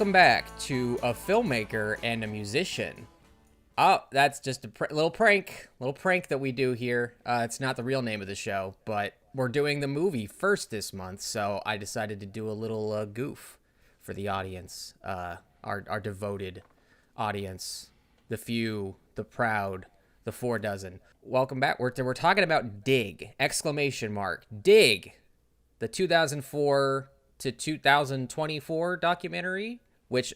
Welcome back to A Filmmaker and a Musician. Oh, that's just a little prank that we do here. It's not the real name of the show, but we're doing the movie first this month, so I decided to do a little goof for the audience, our devoted audience, the few, the proud, the 4 dozen. Welcome back. We're talking about Dig! Dig! The 2004 to 2024 documentary, which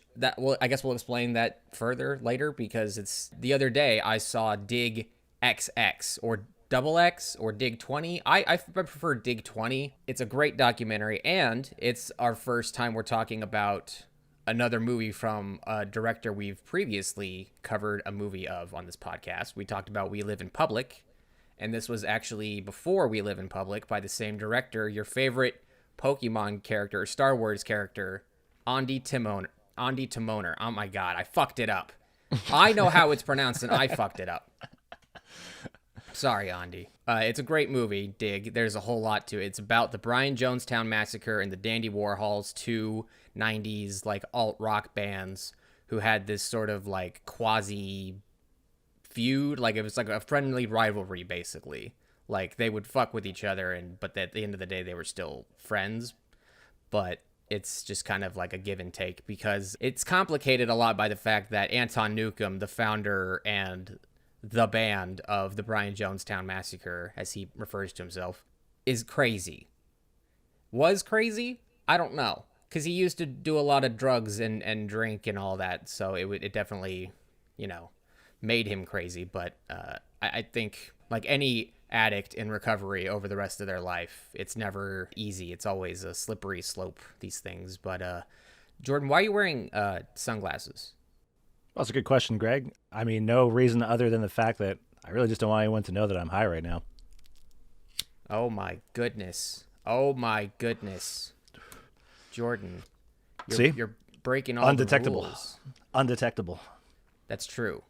I guess we'll explain that further later, because it's the other day I saw Dig XX or Double X or Dig 20. I prefer Dig 20. It's a great documentary, and it's our first time we're talking about another movie from a director we've previously covered a movie of on this podcast. We talked about We Live in Public, and this was actually before We Live in Public by the same director, your favorite Pokemon character, Star Wars character, Ondi Timoner. Oh my god, I fucked it up. I know how it's pronounced, and I fucked it up. Sorry, Ondi. It's a great movie, Dig. There's a whole lot to it. It's about the Brian Jonestown Massacre and the Dandy Warhols, 2 90s like alt-rock bands who had this sort of like quasi feud. Like it was like a friendly rivalry, basically. Like they would fuck with each other, but at the end of the day, they were still friends. But it's just kind of like a give and take, because it's complicated a lot by the fact that Anton, the founder and the band of the Brian Jonestown Massacre, as he refers to himself, is crazy. Was crazy? I don't know, because he used to do a lot of drugs and drink and all that, so it definitely, made him crazy. But I think, like any addict in recovery over the rest of their life, it's never easy. It's always a slippery slope, these things. But Jordan, why are you wearing sunglasses? Well, that's a good question, Greg. I mean, no reason other than the fact that I really just don't want anyone to know that I'm high right now. Oh my goodness, Jordan, you're breaking all undetectable. The rules. Undetectable. That's true.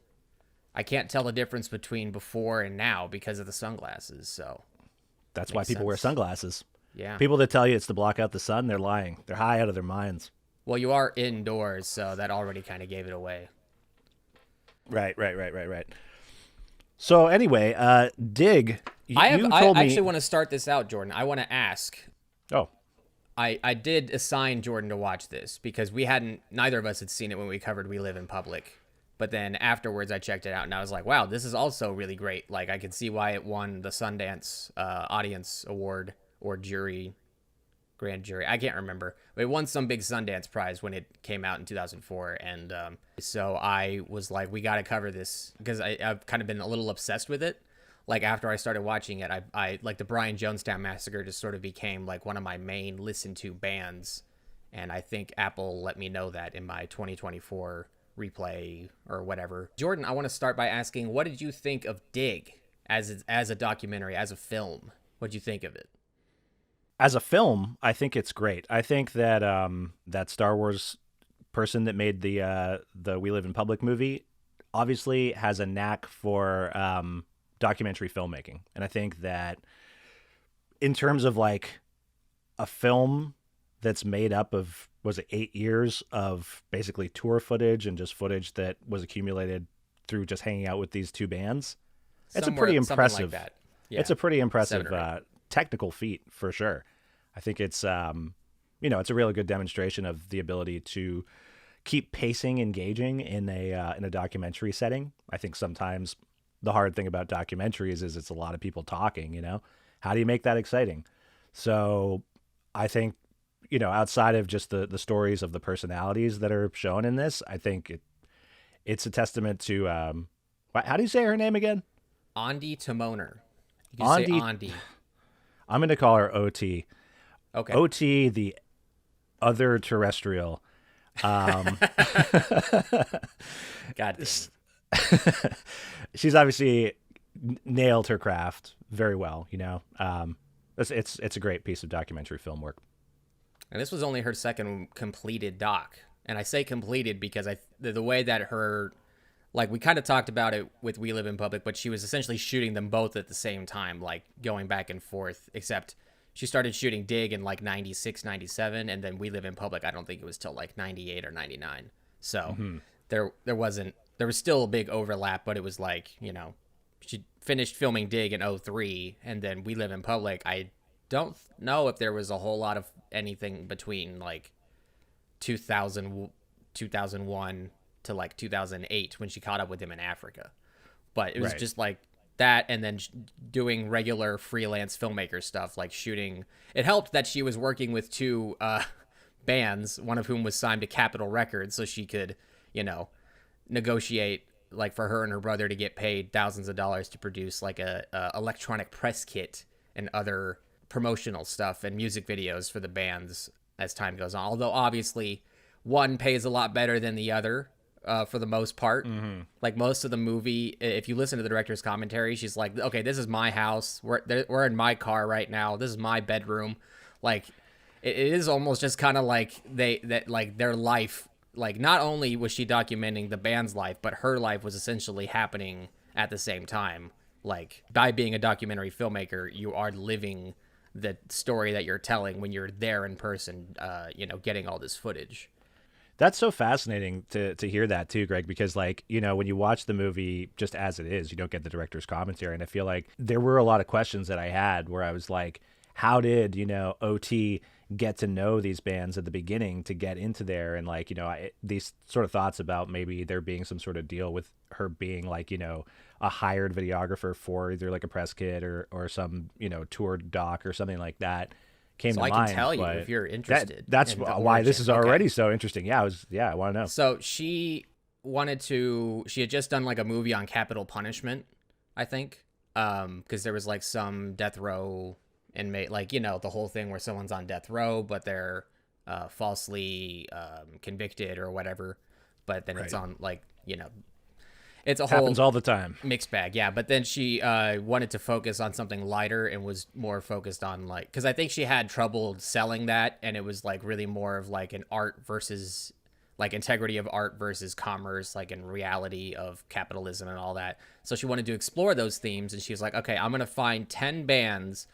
I can't tell the difference between before and now because of the sunglasses, so that's why people wear sunglasses. Yeah. People that tell you it's to block out the sun, they're lying. They're high out of their minds. Well, you are indoors, so that already kind of gave it away. Right. So anyway, Dig. I actually want to start this out, Jordan. I want to ask. Oh. I did assign Jordan to watch this because neither of us had seen it when we covered We Live in Public. But then afterwards, I checked it out, and I was like, wow, this is also really great. Like, I could see why it won the Sundance Audience Award or Grand Jury. I can't remember. But it won some big Sundance prize when it came out in 2004. And so I was like, we got to cover this, because I've kind of been a little obsessed with it. Like, after I started watching it, I like the Brian Jonestown Massacre just sort of became like one of my main listened to bands. And I think Apple let me know that in my 2024 replay or whatever. Jordan, I want to start by asking, what did you think of Dig as a documentary, as a film? What did you think of it? As a film, I think it's great. I think that that Star Wars person that made the We Live in Public movie obviously has a knack for documentary filmmaking. And I think that in terms of like a film that's made up of, was it 8 years of basically tour footage and just footage that was accumulated through just hanging out with these 2 bands. It's a pretty impressive. Like that. Yeah. It's a pretty impressive technical feat for sure. I think it's it's a really good demonstration of the ability to keep pacing, engaging in a documentary setting. I think sometimes the hard thing about documentaries is it's a lot of people talking. How do you make that exciting? So I think, outside of just the stories of the personalities that are shown in this, I think it's a testament to, how do you say her name again? Ondi Timoner. You can say Ondi. I'm going to call her OT. Okay. OT, the other terrestrial. God damn. She's obviously nailed her craft very well, It's a great piece of documentary film work. And this was only her second completed doc. And I say completed because the way that her, like, we kind of talked about it with We Live in Public, but she was essentially shooting them both at the same time, like going back and forth, except she started shooting Dig in like 96, 97, and then We Live in Public, I don't think it was till like 98 or 99. So there was still a big overlap, but it was like, you know, she finished filming Dig in 03, and then We Live in Public. I don't know if there was a whole lot of anything between like 2001 to like 2008 when she caught up with him in Africa. But it was just like that, and then doing regular freelance filmmaker stuff, like shooting. It helped that she was working with two bands, one of whom was signed to Capitol Records, so she could, you know, negotiate like for her and her brother to get paid thousands of dollars to produce like a electronic press kit and other promotional stuff and music videos for the bands as time goes on. Although obviously one pays a lot better than the other. For the most part, like most of the movie, if you listen to the director's commentary, she's like, okay, this is my house. We're in my car right now. This is my bedroom. Like it is almost just kind of like their life. Like not only was she documenting the band's life, but her life was essentially happening at the same time. Like by being a documentary filmmaker, you are living the story that you're telling when you're there in person, you know, getting all this footage. That's so fascinating to hear that too, Greg, because like, you know, when you watch the movie just as it is, you don't get the director's commentary. And I feel like there were a lot of questions that I had where I was like, how did, you know, OT get to know these bands at the beginning to get into there? And like, you know, these sort of thoughts about maybe there being some sort of deal with her being like, you know, a hired videographer for either like a press kit or some, you know, tour doc or something like that. Came to I mind, can tell you if you're interested. That's in why this is already okay. so interesting. Yeah, I want to know. So she had just done like a movie on capital punishment, I think, because there was like some death row inmate, like, you know, the whole thing where someone's on death row, but they're falsely convicted or whatever. But then it's on like, you know, it's a happens whole all the time mixed bag. Yeah. But then she wanted to focus on something lighter and was more focused on like, because I think she had trouble selling that, and it was like really more of like an art versus like integrity of art versus commerce, like in reality of capitalism and all that. So she wanted to explore those themes, and she was like, okay, I'm going to find 10 bands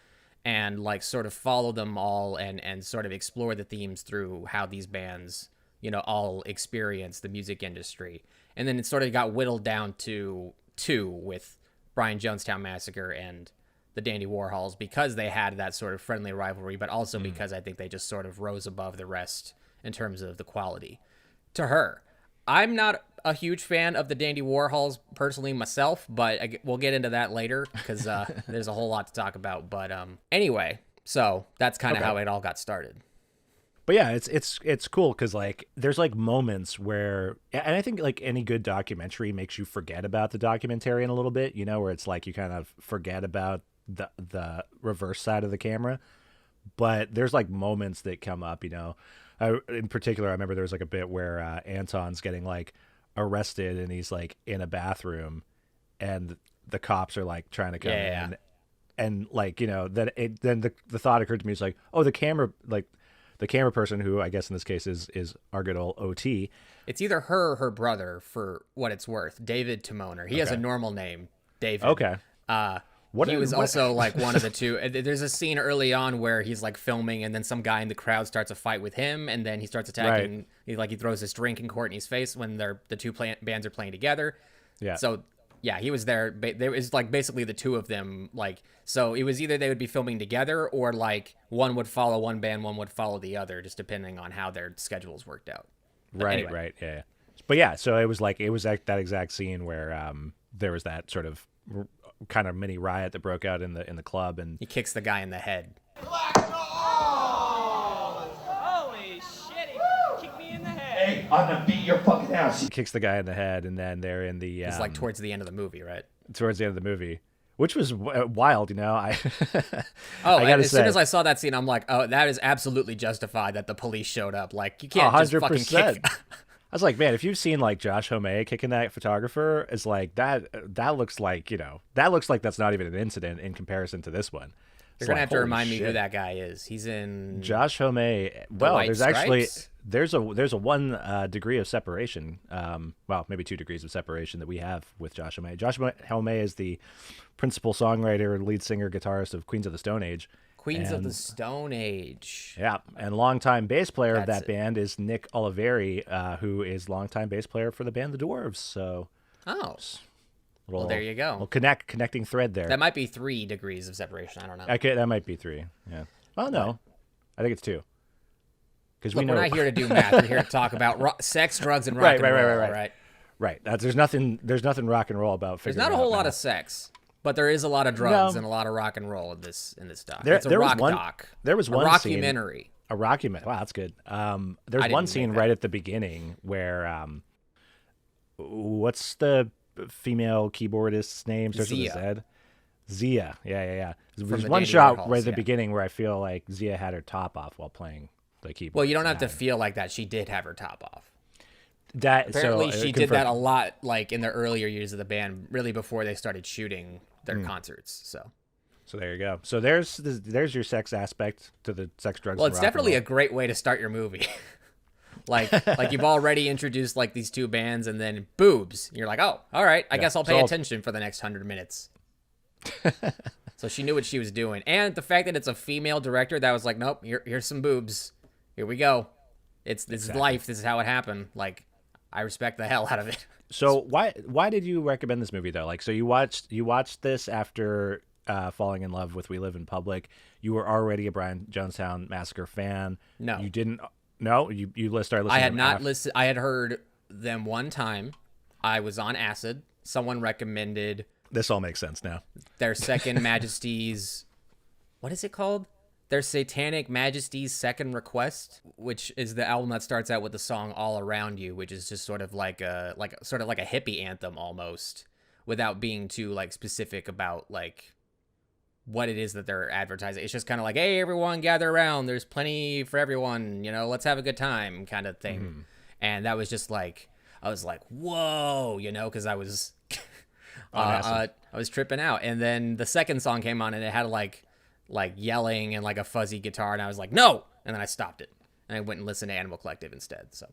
and like sort of follow them all and sort of explore the themes through how these bands, you know, all experience the music industry. And then it sort of got whittled down to 2 with Brian Jonestown Massacre and the Dandy Warhols, because they had that sort of friendly rivalry, but also because I think they just sort of rose above the rest in terms of the quality. To her, I'm not a huge fan of the Dandy Warhols personally myself, but we'll get into that later because there's a whole lot to talk about. But anyway, so that's kind of how it all got started. But yeah, it's cool because like there's like moments where, and I think like any good documentary makes you forget about the documentarian a little bit, you know, where it's like you kind of forget about the reverse side of the camera. But there's like moments that come up, you know. In particular, I remember there was like a bit where Anton's getting like arrested and he's like in a bathroom, and the cops are like trying to come in, and like, you know, then the thought occurred to me, is like, oh, the camera person, who I guess in this case is our good old OT. It's either her or her brother, for what it's worth. David Timoner. He has a normal name, David. Okay. He was also like one of the two. There's a scene early on where he's like filming, and then some guy in the crowd starts a fight with him, and then he starts attacking. Right. He throws his drink in Courtney's face when the two bands are playing together. Yeah. So yeah, he was there. There was like basically the two of them. Like, so it was either they would be filming together, or like one would follow one band, one would follow the other, just depending on how their schedules worked out. But right. anyway. Right. Yeah. But yeah, so it was like that exact scene where there was that sort of kind of mini riot that broke out in the club, and he kicks the guy in the head. Holy shit, he kicked me in the head. Hey, I'm gonna beat your fucking ass. He kicks the guy in the head, and then they're in the it's like towards the end of the movie, right? Towards the end of the movie, which was wild, you know. I as soon as I saw that scene, I'm like, oh, that is absolutely justified that the police showed up. Like, you can't 100%. Just fucking kick. I was like, man, if you've seen like Josh Homme kicking that photographer, it's like that looks like, you know, that looks like that's not even an incident in comparison to this one. You're gonna have to remind me who that guy is. He's in Josh Homme. Well, there's actually there's a 1 degree of separation. Well, maybe 2 degrees of separation that we have with Josh Homme. Josh Homme is the principal songwriter, lead singer, guitarist of Queens of the Stone Age. Queens of the And- Stone Age. Yeah, and longtime bass player of That's that band is Nick Oliveri, who is longtime bass player for the band The Dwarves. So, Oh, little, there you go. Little connecting thread there. that might be 3 degrees of separation. I don't know. Okay, that might be 3. Yeah. Well, no, I think it's 2. Because we Look, know we're not here to do math. We're here to talk about sex, drugs, and rock Right, and right, right, roll. right, right. Right. There's nothing rock and roll about. There's figuring not a out whole lot math. of sex, but there is a lot of drugs No. and a lot of rock and roll in this doc. There- It's a there was rock one- doc. there was a one scene- rockumentary. A rockumentary. Wow, that's good. There's I one didn't scene make right that. at the beginning where what's the female keyboardist's name? Starts with a Zia. Z. Zia. Yeah. There's the one Dandy shot Warhols, right at the yeah. beginning where I feel like Zia had her top off while playing the keyboard. Well, you don't have to feel like that. She did have her top off. That. Apparently, so, she did that a confirmed. lot, like in the earlier years of the band, really before they started shooting their concerts. So there you go. So there's your sex aspect to the sex, drugs. Well, and it's rock and definitely roll. a great way to start your movie. like you've already introduced like these 2 bands, and then boobs. You're like, oh, all right. I guess I'll pay so- attention for the next 100 minutes. So she knew what she was doing, and the fact that it's a female director, that was like, nope. Here's some boobs. Here we go. This is life. This is how it happened. Like, I respect the hell out of it. So why did you recommend this movie though? Like, so you watched this after falling in love with We Live in Public. You were already a Brian Jonestown Massacre fan. No. You didn't. No, you started listening. I had to them not after- listened. I had heard them one time. I was on acid. Someone recommended This all makes sense now. their Second Majesty's, what is it called? Their Satanic Majesty's Second Request, which is the album that starts out with the song "All Around You," which is just sort of like a hippie anthem almost, without being too like specific about like what it is that they're advertising. It's just kind of like, hey, everyone, gather around. There's plenty for everyone. Let's have a good time, kind of thing. And that was just like, I was like, whoa, because I was. I was tripping out, and then the second song came on, and it had like yelling and like a fuzzy guitar, and I was like, no, and then I stopped it, and I went and listened to Animal Collective instead. So,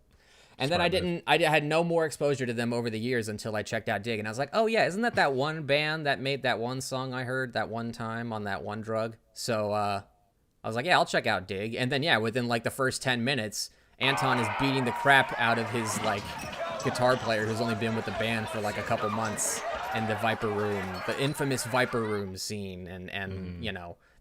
and then I had no more exposure to them over the years until I checked out Dig, and I was like, oh yeah, isn't that one band that made that one song I heard that one time on that one drug? So I was like, yeah, I'll check out Dig, and then yeah, within like the first 10 minutes, Anton is beating the crap out of his like guitar player who's only been with the band for like a couple months. And the Viper Room, the infamous Viper Room scene, and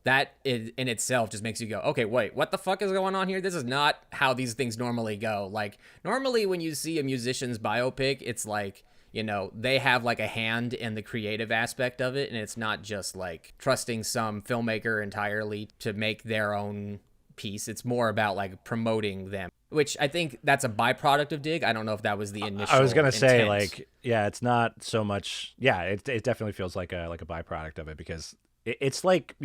that in itself just makes you go, okay, wait, what the fuck is going on here? This is not how these things normally go. Like, normally when you see a musician's biopic, it's like, they have like a hand in the creative aspect of it, and it's not just like trusting some filmmaker entirely to make their own piece. It's more about like promoting them, which I think that's a byproduct of Dig. I don't know if that was the initial I was gonna say, intent. like, yeah, it's not so much. Yeah, it definitely feels like a byproduct of it, because it's like,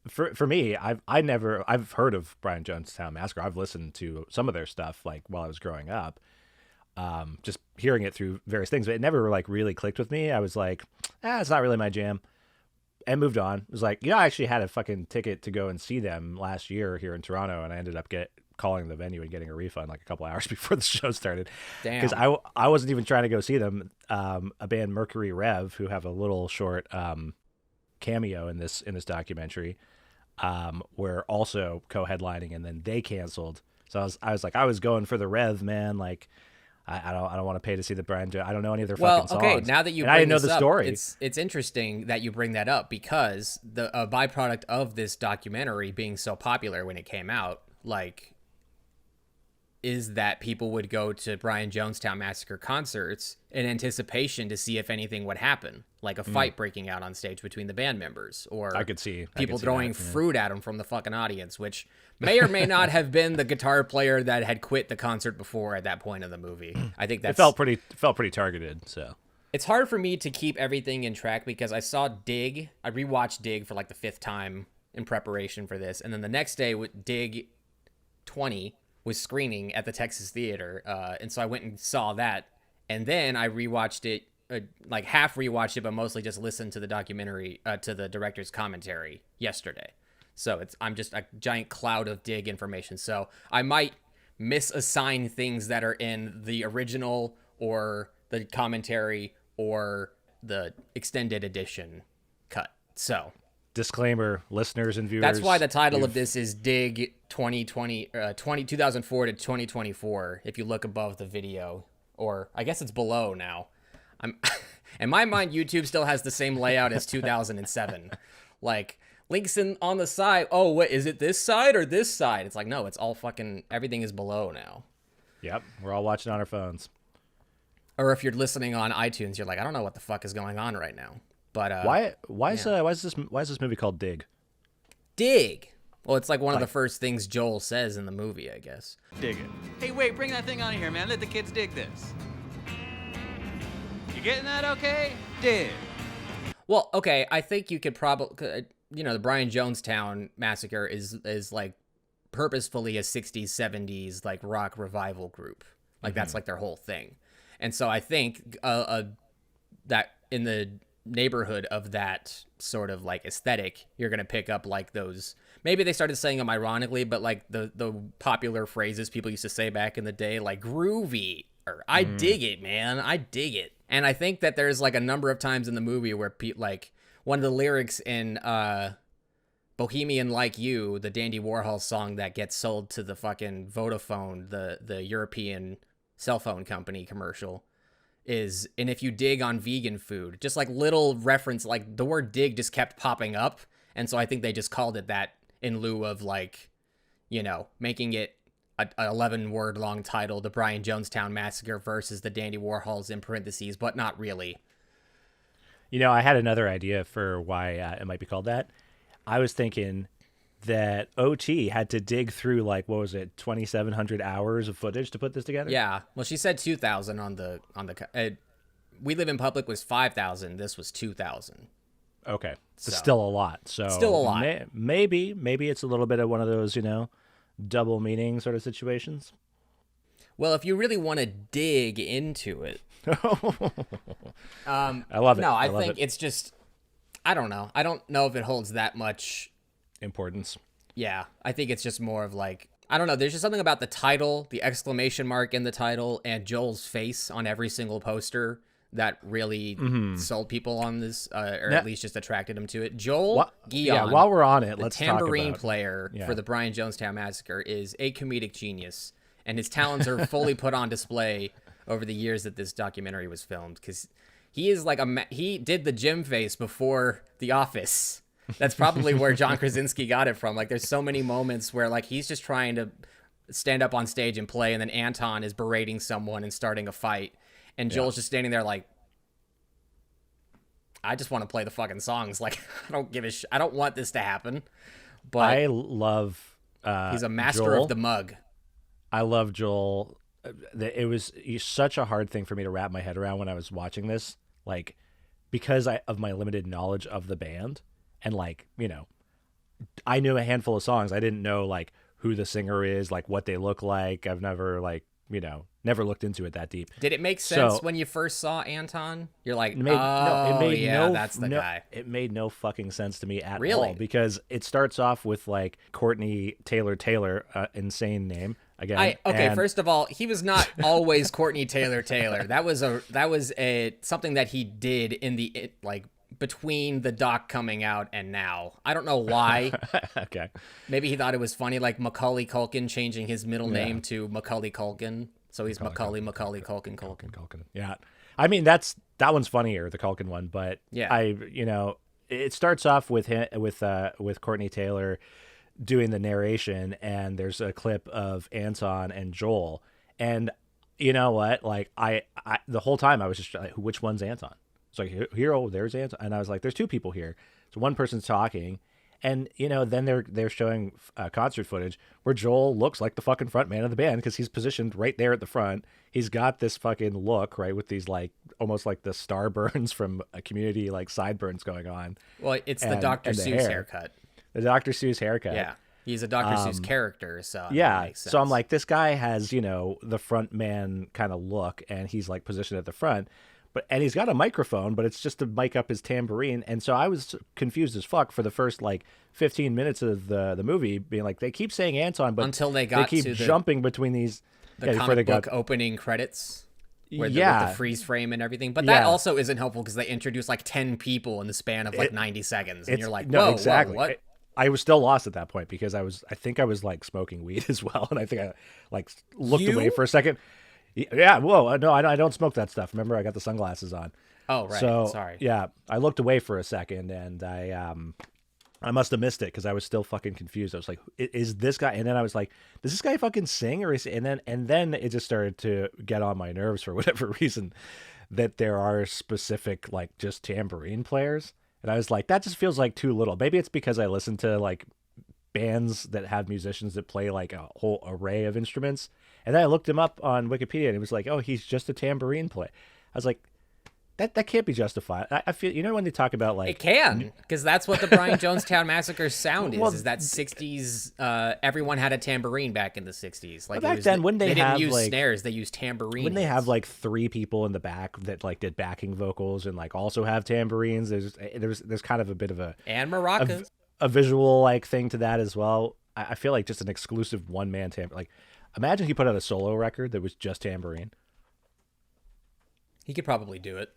for me, I've heard of Brian Jonestown Massacre. I've listened to some of their stuff like while I was growing up, just hearing it through various things, but it never like really clicked with me. I was like, it's not really my jam, and moved on. It was like, I actually had a fucking ticket to go and see them last year here in Toronto, and I ended up calling the venue and getting a refund like a couple hours before the show started. Damn. Because I wasn't even trying to go see them. A band, Mercury Rev, who have a little short cameo in this documentary, were also co-headlining, and then they canceled. So I was going for the Rev, man. Like, I don't want to pay to see the Brian. I don't know any of their fucking songs. Okay, now that you and bring I didn't know this the up, story. it's interesting that you bring that up, because a byproduct of this documentary being so popular when it came out, like, is that people would go to Brian Jonestown Massacre concerts in anticipation to see if anything would happen, like a fight breaking out on stage between the band members, or I could see people that, throwing fruit at them from the fucking audience, which may or may not have been the guitar player that had quit the concert before at that point of the movie. I think It that's felt pretty targeted. So it's hard for me to keep everything in track, because I saw Dig. I rewatched Dig for like the 5th time in preparation for this, and then the next day with Dig 20 was screening at the Texas Theater, and so I went and saw that, and then I rewatched it, like half rewatched it, but mostly just listened to the documentary, to the director's commentary yesterday. So I'm just a giant cloud of Dig information. So I might misassign things that are in the original or the commentary or the extended edition cut. So disclaimer, listeners and viewers. That's why the title of this is Dig 2004 to 2024. If you look above the video, or I guess it's below now. In my mind, YouTube still has the same layout as 2007. Like, links on the side. Oh, what is it? This side or this side? It's like, no, it's all fucking, everything is below now. Yep, we're all watching on our phones. Or if you're listening on iTunes, you're like, I don't know what the fuck is going on right now. But why is this movie called Dig? Dig. Well, it's like one of the first things Joel says in the movie, I guess. Dig it. Hey, wait, bring that thing on here, man. Let the kids dig this. You getting that okay? Dig. Well, okay, I think you could probably, the Brian Jonestown Massacre is like purposefully a 60s, 70s like rock revival group. Like that's like their whole thing. And so I think that in the neighborhood of that sort of like aesthetic, you're going to pick up like those, maybe they started saying them ironically, but like the popular phrases people used to say back in the day, like groovy, or I dig it, man, I dig it. And I think that there's like a number of times in the movie where like one of the lyrics in Bohemian Like You, the Dandy Warhols song that gets sold to the fucking Vodafone, the European cell phone company commercial, is, and if you dig on vegan food, just like little reference, like the word dig just kept popping up. And so I think they just called it that in lieu of like, making it an 11-word long title, the Brian Jonestown Massacre versus the Dandy Warhols in parentheses, but not really. I had another idea for why it might be called that. I was thinking that OT had to dig through like, what was it, 2,700 hours of footage to put this together? Yeah. Well, she said 2,000 on the We Live in Public was 5,000. This was 2,000. Okay. So still a lot. So still a lot. Maybe it's a little bit of one of those, double meaning sort of situations. Well, if you really want to dig into it, I love it. No, I think it's just, I don't know. I don't know if it holds that much importance. Yeah, I think it's just more of like, I don't know. There's just something about the title, the exclamation mark in the title, and Joel's face on every single poster that really sold people on this, or at least just attracted them to it. Joel Gion, yeah, while we're on it, let's talk about Tambourine player for the Brian Jonestown Massacre, is a comedic genius, and his talents are fully put on display over the years that this documentary was filmed, because he is like he did the Jim face before The Office. That's probably where John Krasinski got it from. Like, there's so many moments where like he's just trying to stand up on stage and play, and then Anton is berating someone and starting a fight, and Joel's just standing there like, I just want to play the fucking songs. Like, I don't give a I don't want this to happen. But I love he's a master Joel. of the mug. I love Joel. It was such a hard thing for me to wrap my head around when I was watching this, like, because of my limited knowledge of the band. And like, I knew a handful of songs. I didn't know like who the singer is, like what they look like. I've never like, never looked into it that deep. Did it make sense when you first saw Anton? You're like, that's the guy. It made no fucking sense to me at Really? all, because it starts off with like Courtney Taylor, insane name. Again, first of all, he was not always Courtney Taylor. That was something that he did in the between the doc coming out and now. I don't know why. Okay. Maybe he thought it was funny, like Macaulay Culkin changing his middle name to Macaulay Culkin. So he's Macaulay Culkin. Yeah. I mean, that one's funnier, the Culkin one, but yeah. It starts off with him, with Courtney Taylor doing the narration, and there's a clip of Anton and Joel. And you know what? Like I the whole time I was just like, which one's Anton? It's like, here, there's Anton. And I was like, there's two people here. So one person's talking, and, then they're showing concert footage where Joel looks like the fucking front man of the band, because he's positioned right there at the front. He's got this fucking look, right, with these, like, almost like the star burns from a Community, like, sideburns going on. Well, it's the Dr. Seuss haircut. The Dr. Seuss haircut. Yeah. He's a Dr. Seuss character, so yeah. That makes sense. So I'm like, this guy has, the front man kind of look, and he's, like, positioned at the front. And he's got a microphone, but it's just to mic up his tambourine. And so I was confused as fuck for the first like 15 minutes of the movie, being like, they keep saying Anton, but until they keep jumping between these comic book opening credits. with Yeah. the freeze frame and everything. But Yeah. that also isn't helpful because they introduce like 10 people in the span of like 90 seconds. And you're like, no, whoa, exactly. whoa, what? I was still lost at that point because I think I was like smoking weed as well, and I think I like looked You? away for a second. Yeah, whoa, no, I don't smoke that stuff. Remember, I got the sunglasses on. Oh, right. So Sorry. yeah, I looked away for a second, and I must have missed it because I was still fucking confused. I was like, "Is this guy?" And then I was like, "Does this guy fucking sing?" Or is? And then it just started to get on my nerves for whatever reason that there are specific like just tambourine players, and I was like, that just feels like too little. Maybe it's because I listen to like bands that have musicians that play like a whole array of instruments, and then I looked him up on Wikipedia, and it was like, oh, he's just a tambourine player. I was like, that can't be justified. I feel, you know, when they talk about like It can, because that's what the Brian Jonestown Massacre sound is. Well, Is that 60s? Everyone had a tambourine back in the 60s. Like back then, when they didn't have, use like- snares, they used tambourines. when they have like 3 people in the back that like did backing vocals and like also have tambourines, there's kind of a bit of and maracas. a visual like thing to that as well. I feel like just an exclusive one man tambourine. Like, imagine he put out a solo record that was just tambourine. He could probably do it.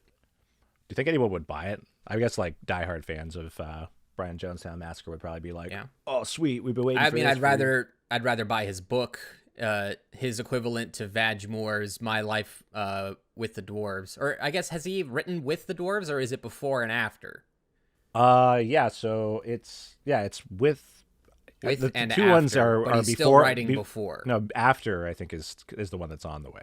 Do you think anyone would buy it? I guess like diehard fans of Brian Jonestown Massacre would probably be like, Yeah. "Oh, sweet, we've been waiting." I for mean, this I'd rather buy his book, his equivalent to Vag Moore's My Life with the Dwarves. Or I guess, has he written with the Dwarves, or is it before and after? Yeah. So it's with With the and two ones after, are but are he's before. still writing before. No, after I think is the one that's on the way.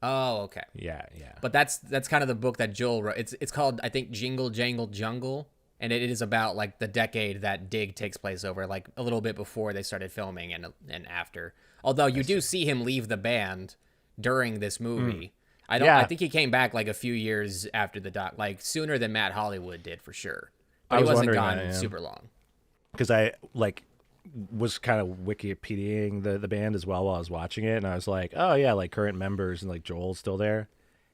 Oh, okay. Yeah. But that's kind of the book that Joel wrote. It's called, I think, Jingle Jangle Jungle, and it is about like the decade that Dig takes place over, like a little bit before they started filming and after. Although you do see him leave the band during this movie. I think he came back like a few years after the doc, like sooner than Matt Hollywood did for sure. But I he was wasn't wondering gone that, yeah. super long. Because I like was kind of Wikipediaing the band as well while I was watching it, and I was like, oh yeah, like current members, and like Joel's still there,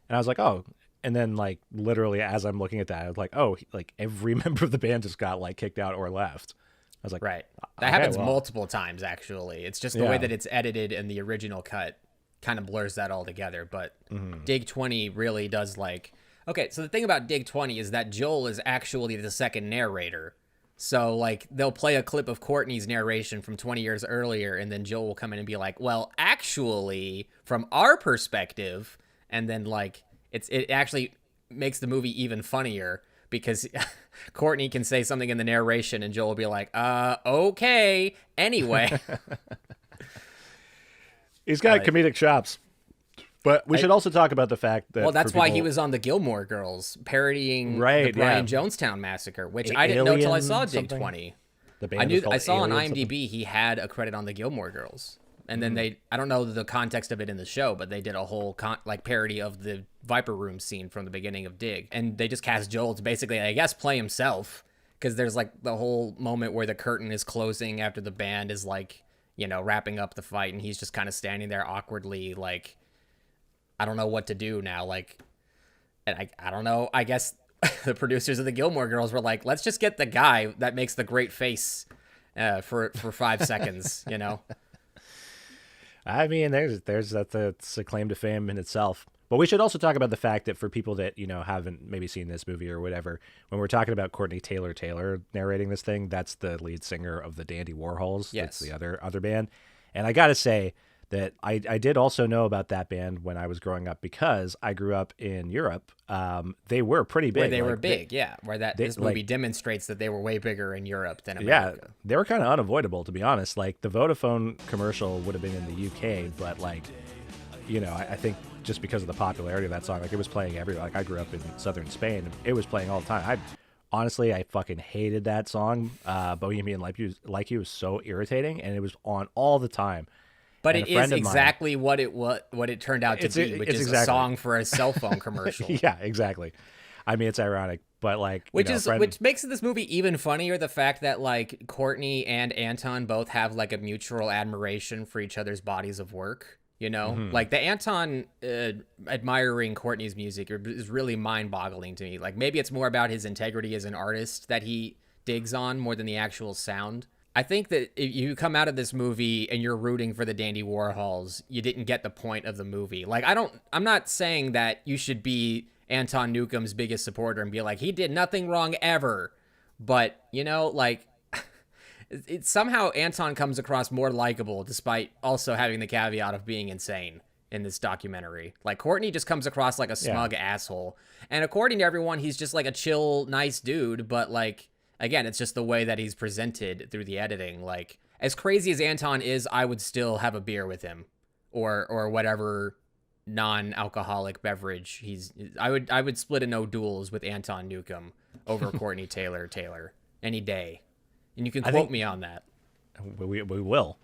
and I was like, oh, and then like literally as I'm looking at that, I was like, oh, like every member of the band just got like kicked out or left. I was like, Right. That okay, happens well. multiple times, actually. It's just the way Yeah. that it's edited in the original cut kind of blurs that all together. But Mm-hmm. Dig 20 really does like... Okay, so the thing about Dig 20 is that Joel is actually the second narrator. So, like, they'll play a clip of Courtney's narration from 20 years earlier, and then Joel will come in and be like, well, actually, from our perspective, and then, like, it actually makes the movie even funnier because Courtney can say something in the narration, and Joel will be like, okay, anyway. he's got comedic chops. But we should also talk about the fact that Well, that's for why he people- was on the Gilmore Girls, parodying the Right, Brian yeah. Jonestown Massacre, which I didn't know till I saw Alien Dig something? 20. the band I was knew called I saw on Alien something. IMDb he had a credit on the Gilmore Girls, and then I don't know the context of it in the show, but they did a whole like parody of the Viper Room scene from the beginning of Dig, and they just cast Joel to basically, I guess, play himself, because there's like the whole moment where the curtain is closing after the band is like, you know, wrapping up the fight, and he's just kind of standing there awkwardly, like, I don't know what to do now, like, and I don't know, I guess. The producers of the Gilmore Girls were like, let's just get the guy that makes the great face for 5 seconds, you know? I mean, that's a claim to fame in itself. But we should also talk about the fact that for people that, you know, haven't maybe seen this movie or whatever, when we're talking about Courtney Taylor narrating this thing, that's the lead singer of the Dandy Warhols. Yes. That's the other band. And I got to say that I did also know about that band when I was growing up because I grew up in Europe. They were pretty big. Where they were Like, big, yeah. Where this movie like- demonstrates that they were way bigger in Europe than Yeah, America. they were kind of unavoidable, to be honest. Like, the Vodafone commercial would have been in the UK, but, like, you know, I think just because of the popularity of that song, like, it was playing everywhere. Like, I grew up in southern Spain, and it was playing all the time. Honestly, I fucking hated that song. Bohemian Like You was so irritating, and it was on all the time. But And it a friend is of mine- exactly what it turned out to It's- be, which it's is a exactly. song for a cell phone commercial. Yeah, exactly. I mean, it's ironic, but, like, you know, Which makes this movie even funnier, the fact that like Courtney and Anton both have like a mutual admiration for each other's bodies of work. You know, Mm-hmm. like the Anton admiring Courtney's music is really mind-boggling to me. Like maybe it's more about his integrity as an artist that he digs on more than the actual sound. I think that if you come out of this movie and you're rooting for the Dandy Warhols, you didn't get the point of the movie. Like, I'm not saying that you should be Anton Newcomb's biggest supporter and be like, he did nothing wrong ever. But, you know, like, somehow Anton comes across more likable despite also having the caveat of being insane in this documentary. Like, Courtney just comes across like a smug asshole. And according to everyone, he's just like a chill, nice dude, but like, again, it's just the way that he's presented through the editing. Like, as crazy as Anton is, I would still have a beer with him, or whatever non-alcoholic beverage I would split a no duels with Anton Newcomb over Courtney Taylor any day, and you can quote me on that. We will.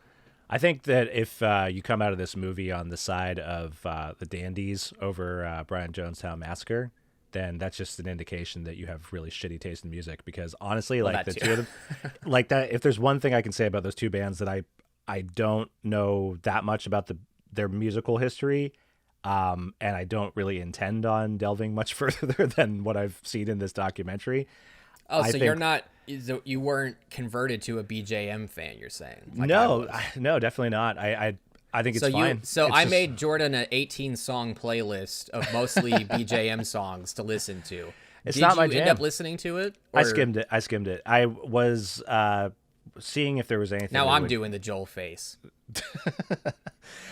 I think that if you come out of this movie on the side of the Dandies over Brian Jonestown Massacre, then that's just an indication that you have really shitty taste in music. Because honestly, like the two of them, like that, if there's one thing I can say about those two bands that I don't know that much about their musical history, and I don't really intend on delving much further than what I've seen in this documentary. Oh, so you weren't converted to a BJM fan, you're saying? Like no, definitely not. I think it's fine. I made Jordan an 18-song playlist of mostly BJM songs to listen to. It's not my jam. Did you end up listening to it? Or? I skimmed it. I was seeing if there was anything. Now I'm doing the Joel face.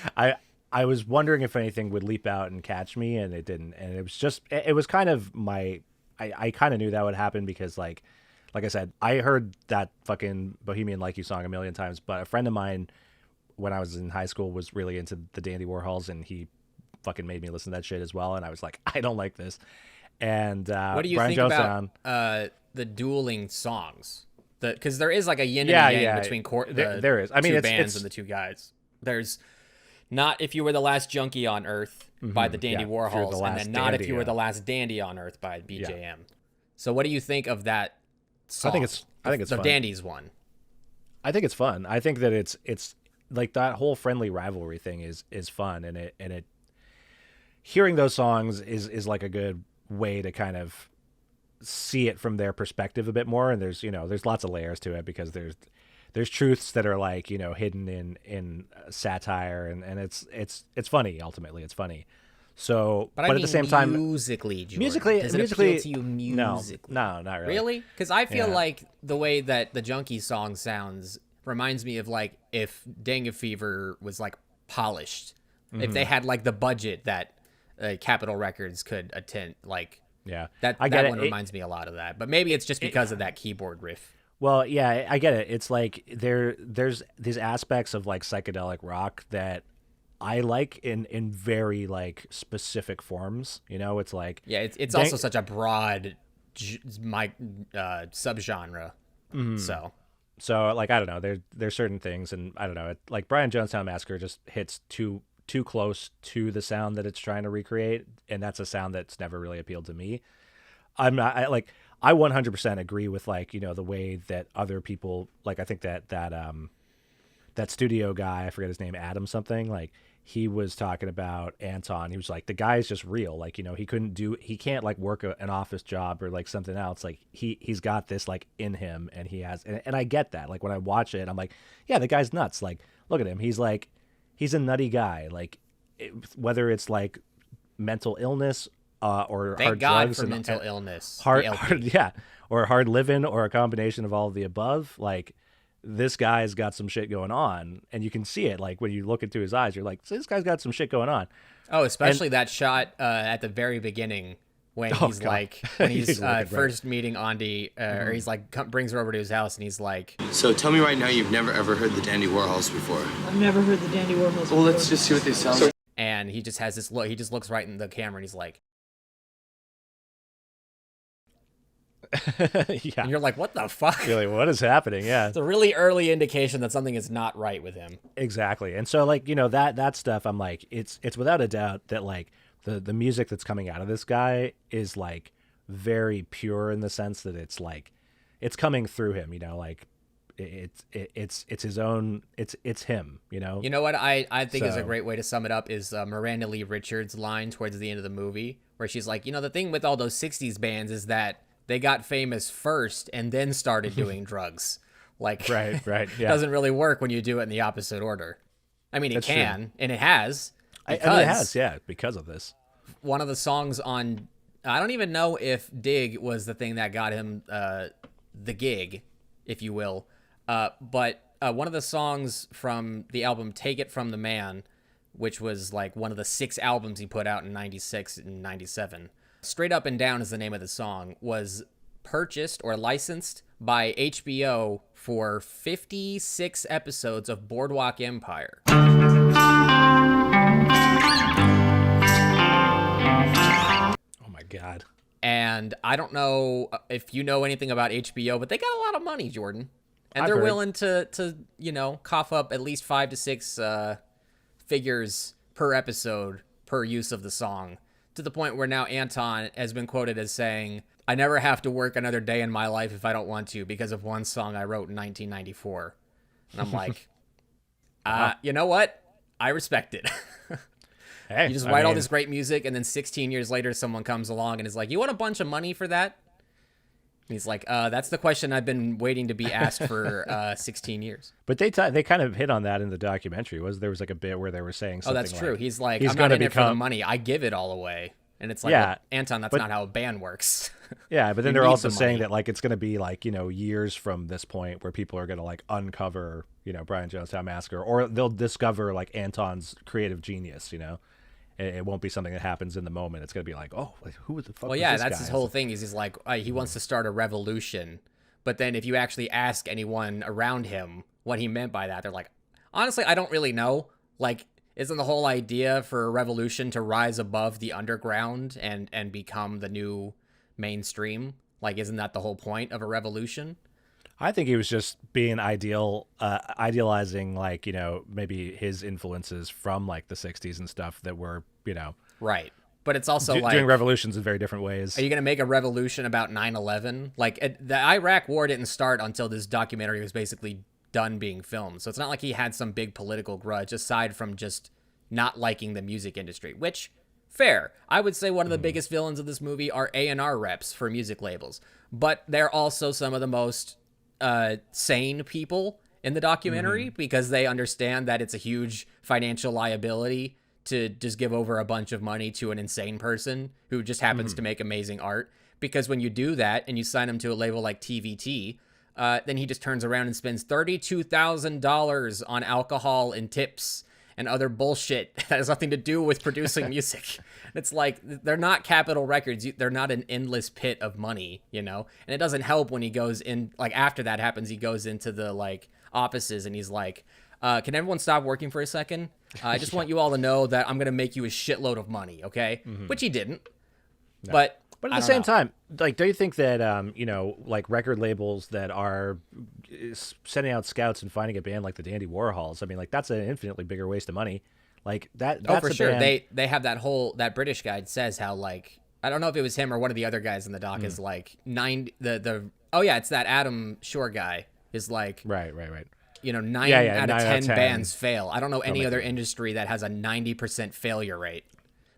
I was wondering if anything would leap out and catch me, and it didn't. And it was kind of I kind of knew that would happen because like I said, I heard that fucking Bohemian Like You song a million times, but a friend of mine when I was in high school was really into the Dandy Warhols, and he fucking made me listen to that shit as well. And I was like, I don't like this. And what do you Brian think Jonestown, about the dueling songs? Because there is like a yin and yang between there is. I mean, two it's bands and the two guys. There's Not If You Were the Last Junkie on Earth by the Dandy Warhols, and then Not If You Were the Last Dandy on Earth by BJM. Yeah. So what do you think of that song? I think it's the fun. Dandy's one. I think it's fun. I think that it's like that whole friendly rivalry thing is fun, and it hearing those songs is like a good way to kind of see it from their perspective a bit more. And there's lots of layers to it because there's truths that are like, hidden in satire, and it's funny. Ultimately it's funny. So, but at the same time, musically, does it musically, appeal to you musically? No, not really. Really? Because I feel like the way that the Junkie song sounds reminds me of like if Dengue Fever was like polished, if they had like the budget that Capitol Records could attend, like that one reminds me a lot of that. But maybe it's just because of that keyboard riff. Well, yeah, I get it. It's like there's these aspects of like psychedelic rock that I like in very like specific forms. It's like it's also such a broad subgenre. Mm-hmm. So like I don't know, there's certain things, and I don't know, like Brian Jonestown Massacre just hits too close to the sound that it's trying to recreate, and that's a sound that's never really appealed to me. I 100% agree with like the way that other people, like I think that studio guy, I forget his name, Adam something, like he was talking about Anton. He was like, the guy's just real. Like, he can't like work an office job or like something else. Like he's got this like in him, and he has, and I get that. Like when I watch it, I'm like, yeah, the guy's nuts. Like, look at him. He's a nutty guy. Like whether it's like mental illness, or thank hard God drugs for and mental illness, hard, or hard living, or a combination of all of the above. Like, this guy's got some shit going on, and you can see it. Like when you look into his eyes, you're like, so this guy's got some shit going on. Oh, especially that shot at the very beginning when he's first meeting Ondi, or he's like brings her over to his house, and he's like, so tell me right now, you've never ever heard the Dandy Warhols before? I've never heard the Dandy Warhols before. Well, let's just see what they sound like. And he just has this look. He just looks right in the camera, and he's like, yeah. And you're like, what the fuck? Really, what is happening? Yeah. It's a really early indication that something is not right with him. Exactly. And so like, that stuff, I'm like, it's without a doubt that like the music that's coming out of this guy is like very pure in the sense that it's like, it's coming through him, like it's his own, it's him, You know what I think is a great way to sum it up is Miranda Lee Richards' line towards the end of the movie where she's like, the thing with all those 60s bands is that they got famous first and then started doing drugs. Like, Right, yeah. it doesn't really work when you do it in the opposite order. I mean, it That's can, true. and it has. I mean, it because has, yeah, because of this. one of the songs on, I don't even know if Dig was the thing that got him the gig, if you will. But one of the songs from the album Take It From the Man, which was like one of the 6 albums he put out in 96 and 97, Straight Up and Down is the name of the song, was purchased or licensed by HBO for 56 episodes of Boardwalk Empire. Oh my God. And I don't know if you know anything about HBO, but they got a lot of money, Jordan. And I've they're heard. willing to, you know, cough up at least 5 to 6 figures per episode per use of the song, to the point where now Anton has been quoted as saying, "I never have to work another day in my life if I don't want to because of one song I wrote in 1994. And I'm like, you know what? I respect it. Hey, You just I write all mean, this great music, and then 16 years later, someone comes along and is like, "You want a bunch of money for that?" And he's like, "That's the question I've been waiting to be asked for 16 years." But they kind of hit on that in the documentary. There was like a bit where they were saying Oh, something. that's true. Like, He's like, he's "I'm not gonna in it for the become- money. I give it all away." And it's like, Yeah, well, Anton, that's but- not how a band works. Yeah, but then You they're need also the saying money. that like it's going to be like, years from this point where people are going to like uncover, Brian Jonestown Massacre, or they'll discover like Anton's creative genius. It won't be something that happens in the moment. It's going to be like, oh, like, who the fuck? Well, was yeah, this that's guy? his whole thing. Is he's like, he wants to start a revolution, but then if you actually ask anyone around him what he meant by that, they're like, honestly, I don't really know. Like, isn't the whole idea for a revolution to rise above the underground and become the new mainstream? Like, isn't that the whole point of a revolution? I think he was just being idealizing like, maybe his influences from like the 60s and stuff that were, Right. But it's also like, doing revolutions in very different ways. are you going to make a revolution about 9/11? Like, the Iraq War didn't start until this documentary was basically done being filmed. So it's not like he had some big political grudge aside from just not liking the music industry, which, fair. I would say one of the biggest villains of this movie are A&R reps for music labels, but they're also some of the most sane people in the documentary because they understand that it's a huge financial liability to just give over a bunch of money to an insane person who just happens to make amazing art. Because when you do that and you sign him to a label like TVT, then he just turns around and spends $32,000 on alcohol and tips and other bullshit that has nothing to do with producing music. It's like, they're not Capitol Records. They're not an endless pit of money, And it doesn't help when he goes in, like, after that happens, he goes into the, like, offices and he's like, can everyone stop working for a second? I just want you all to know that I'm going to make you a shitload of money, okay? Which he didn't. No. But at I the don't same know. time, like, do you think that, like record labels that are sending out scouts and finding a band like the Dandy Warhols, I mean, like, that's an infinitely bigger waste of money. Like, that's for a sure. band- They have that British guy says how, like, I don't know if it was him or one of the other guys in the doc is like it's that Adam Shore guy is like, Right. 9 Yeah, out 9 of out of 10 10 bands fail. I don't know any other filmmaking. industry that has a 90% failure rate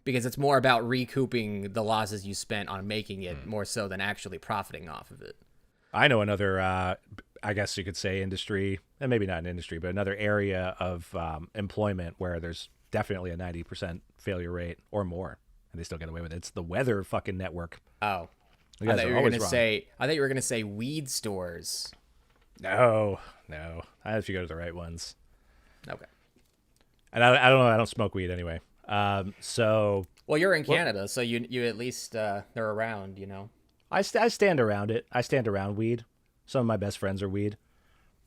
because it's more about recouping the losses you spent on making it more so than actually profiting off of it. I know another, I guess you could say industry, and maybe not an industry, but another area of employment where there's definitely a 90% failure rate or more, and they still get away with it. It's the Weather fucking network. Oh, You guys I thought are you were always gonna wrong. say. I thought you were gonna say weed stores. No. I have to go to the right ones. Okay. And I don't know. I don't smoke weed anyway. So Well, you're in Canada, so you at least they're around. I stand around it. I stand around weed. Some of my best friends are weed,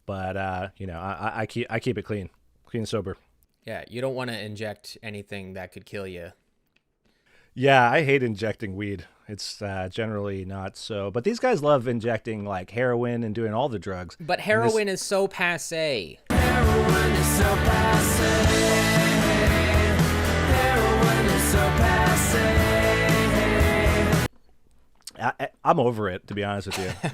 but I keep it clean and sober. Yeah, you don't want to inject anything that could kill you. Yeah, I hate injecting weed. It's generally not so. But these guys love injecting like heroin and doing all the drugs. But heroin is so passé. I'm over it, to be honest with you.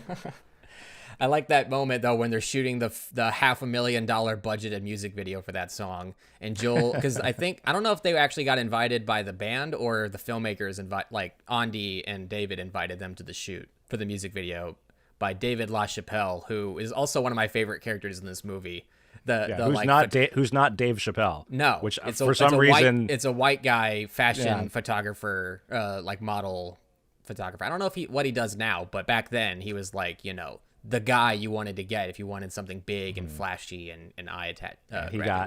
I like that moment though when they're shooting the $500,000 budgeted music video for that song, and Joel, because I don't know if they actually got invited by the band or the filmmakers like Ondi and David invited them to the shoot for the music video, by David LaChapelle, who is also one of my favorite characters in this movie. Who's not Dave Chappelle? No, which it's for some reason it's a white guy fashion photographer, like model photographer. I don't know what he does now, but back then he was like, the guy you wanted to get if you wanted something big and flashy and eye attack,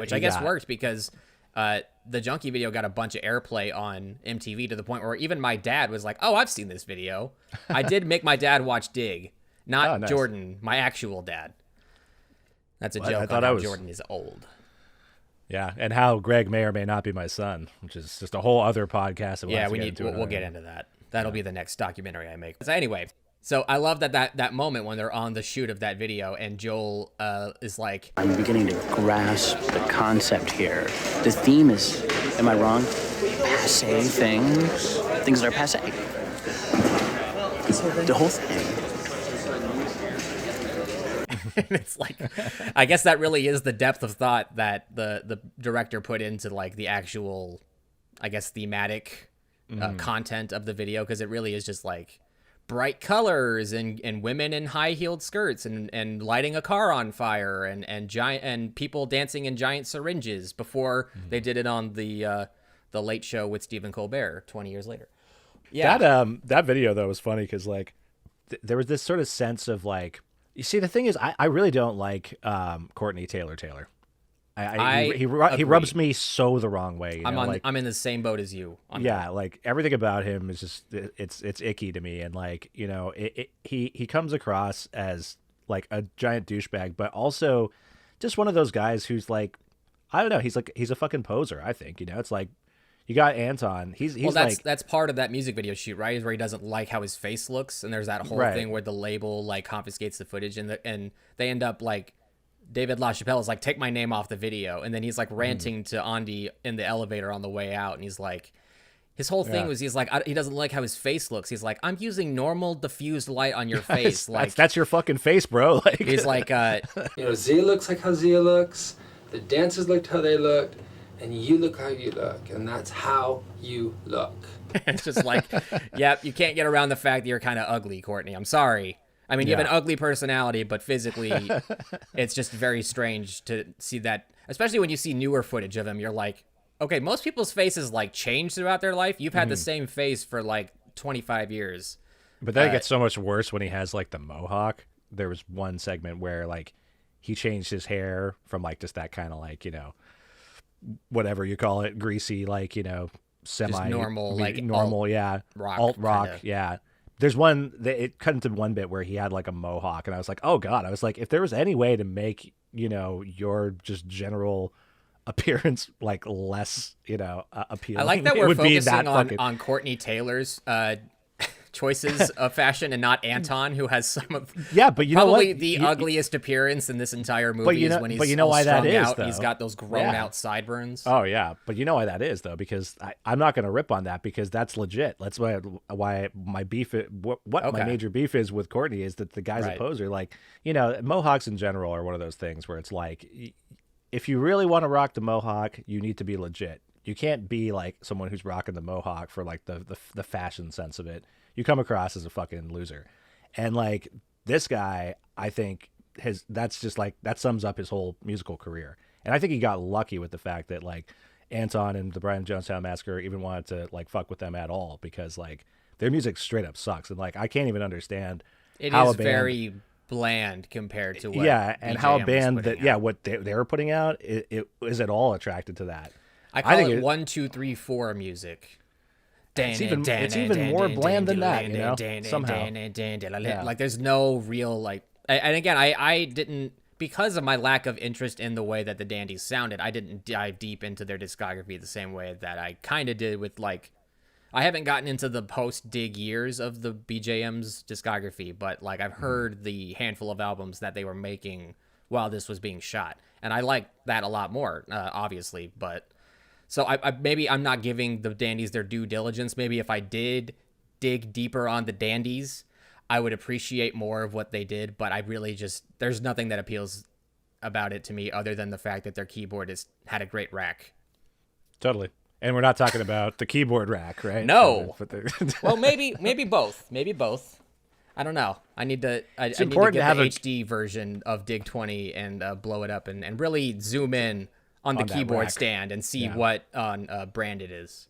which I guess worked because the Junkie video got a bunch of airplay on MTV to the point where even my dad was like, "Oh, I've seen this video." I did make my dad watch Dig, not nice. Jordan, my actual dad. That's a joke on how Jordan is old. Yeah, and how Greg may or may not be my son, which is just a whole other podcast. We'll get into that. That'll be the next documentary I make. So anyway, so I love that moment when they're on the shoot of that video and Joel is like, I'm beginning to grasp the concept here. The theme is, am I wrong? Passé things. Things that are passé. The whole thing. It's like, I guess that really is the depth of thought that the director put into like the actual, I guess, thematic content of the video, because it really is just like bright colors and women in high-heeled skirts and lighting a car on fire and people dancing in giant syringes before they did it on the Late Show with Stephen Colbert 20 years later. Yeah, that video though was funny because like there was this sort of sense of like, you see, the thing is, I really don't like Courtney Taylor. He rubs me so the wrong way. I'm in the same boat as you. Like everything about him is just it's icky to me, and like he comes across as like a giant douchebag, but also just one of those guys who's like, I don't know, he's a fucking poser. I think it's like. You got Anton. That's part of that music video shoot, right? Is where he doesn't like how his face looks, and there's that whole thing where the label like confiscates the footage, and they end up like David LaChapelle is like, take my name off the video, and then he's like ranting to Ondi in the elevator on the way out, and he's like, his whole thing was he's like, he doesn't like how his face looks. He's like, I'm using normal diffused light on your face, like that's your fucking face, bro. Like he's like, Zia looks like how Zia looks. The dancers looked how they looked. And you look how you look, and that's how you look. It's just like, yep, you can't get around the fact that you're kind of ugly, Courtney. I'm sorry. I mean, you have an ugly personality, but physically, it's just very strange to see that, especially when you see newer footage of him. You're like, okay, most people's faces like change throughout their life. You've had the same face for like 25 years. But then it gets so much worse when he has like the mohawk. There was one segment where like he changed his hair from like just that kind of like, whatever you call it, greasy, like, semi just normal, like normal, alt rock, kinda. There's one that it cut into one bit where he had like a mohawk, and I was like, oh god, I was like, if there was any way to make your just general appearance like less appealing, I like that we're focusing on Courtney Taylor's choices of fashion and not Anton, who has some of but probably the ugliest appearance in this entire movie is when he's all strung out. Though? He's got those grown out sideburns. Oh yeah, but you know why that is though, because I'm not going to rip on that, because that's legit. That's why my beef my major beef is with Courtney is that the guy's a poser. Like mohawks in general are one of those things where it's like, if you really want to rock the mohawk, you need to be legit. You can't be like someone who's rocking the mohawk for like the fashion sense of it. You come across as a fucking loser. And like this guy, I think that's just like, that sums up his whole musical career. And I think he got lucky with the fact that like Anton and the Brian Jonestown Massacre even wanted to like fuck with them at all, because like their music straight up sucks. And like, I can't even understand how it is very bland compared to what and how a band that what they were putting out, it is at all attracted to that. I call it 1, 2, 3, 4 music. It's even more bland than that, somehow. Like there's no real like, and again, I didn't, because of my lack of interest in the way that the Dandies sounded, I didn't dive deep into their discography the same way that I kind of did with like, I haven't gotten into the post-Dig years of the BJM's discography, but like I've heard the handful of albums that they were making while this was being shot, and I like that a lot more, obviously, but. So maybe I'm not giving the Dandies their due diligence. Maybe if I did dig deeper on the Dandies, I would appreciate more of what they did. But I really just, there's nothing that appeals about it to me other than the fact that their keyboard had a great rack. Totally. And we're not talking about the keyboard rack, right? No. Well, maybe both. Maybe both. I don't know. I need to get important to have the a HD version of Dig 20 and blow it up and really zoom in on the On that keyboard rack. stand and see what brand it is.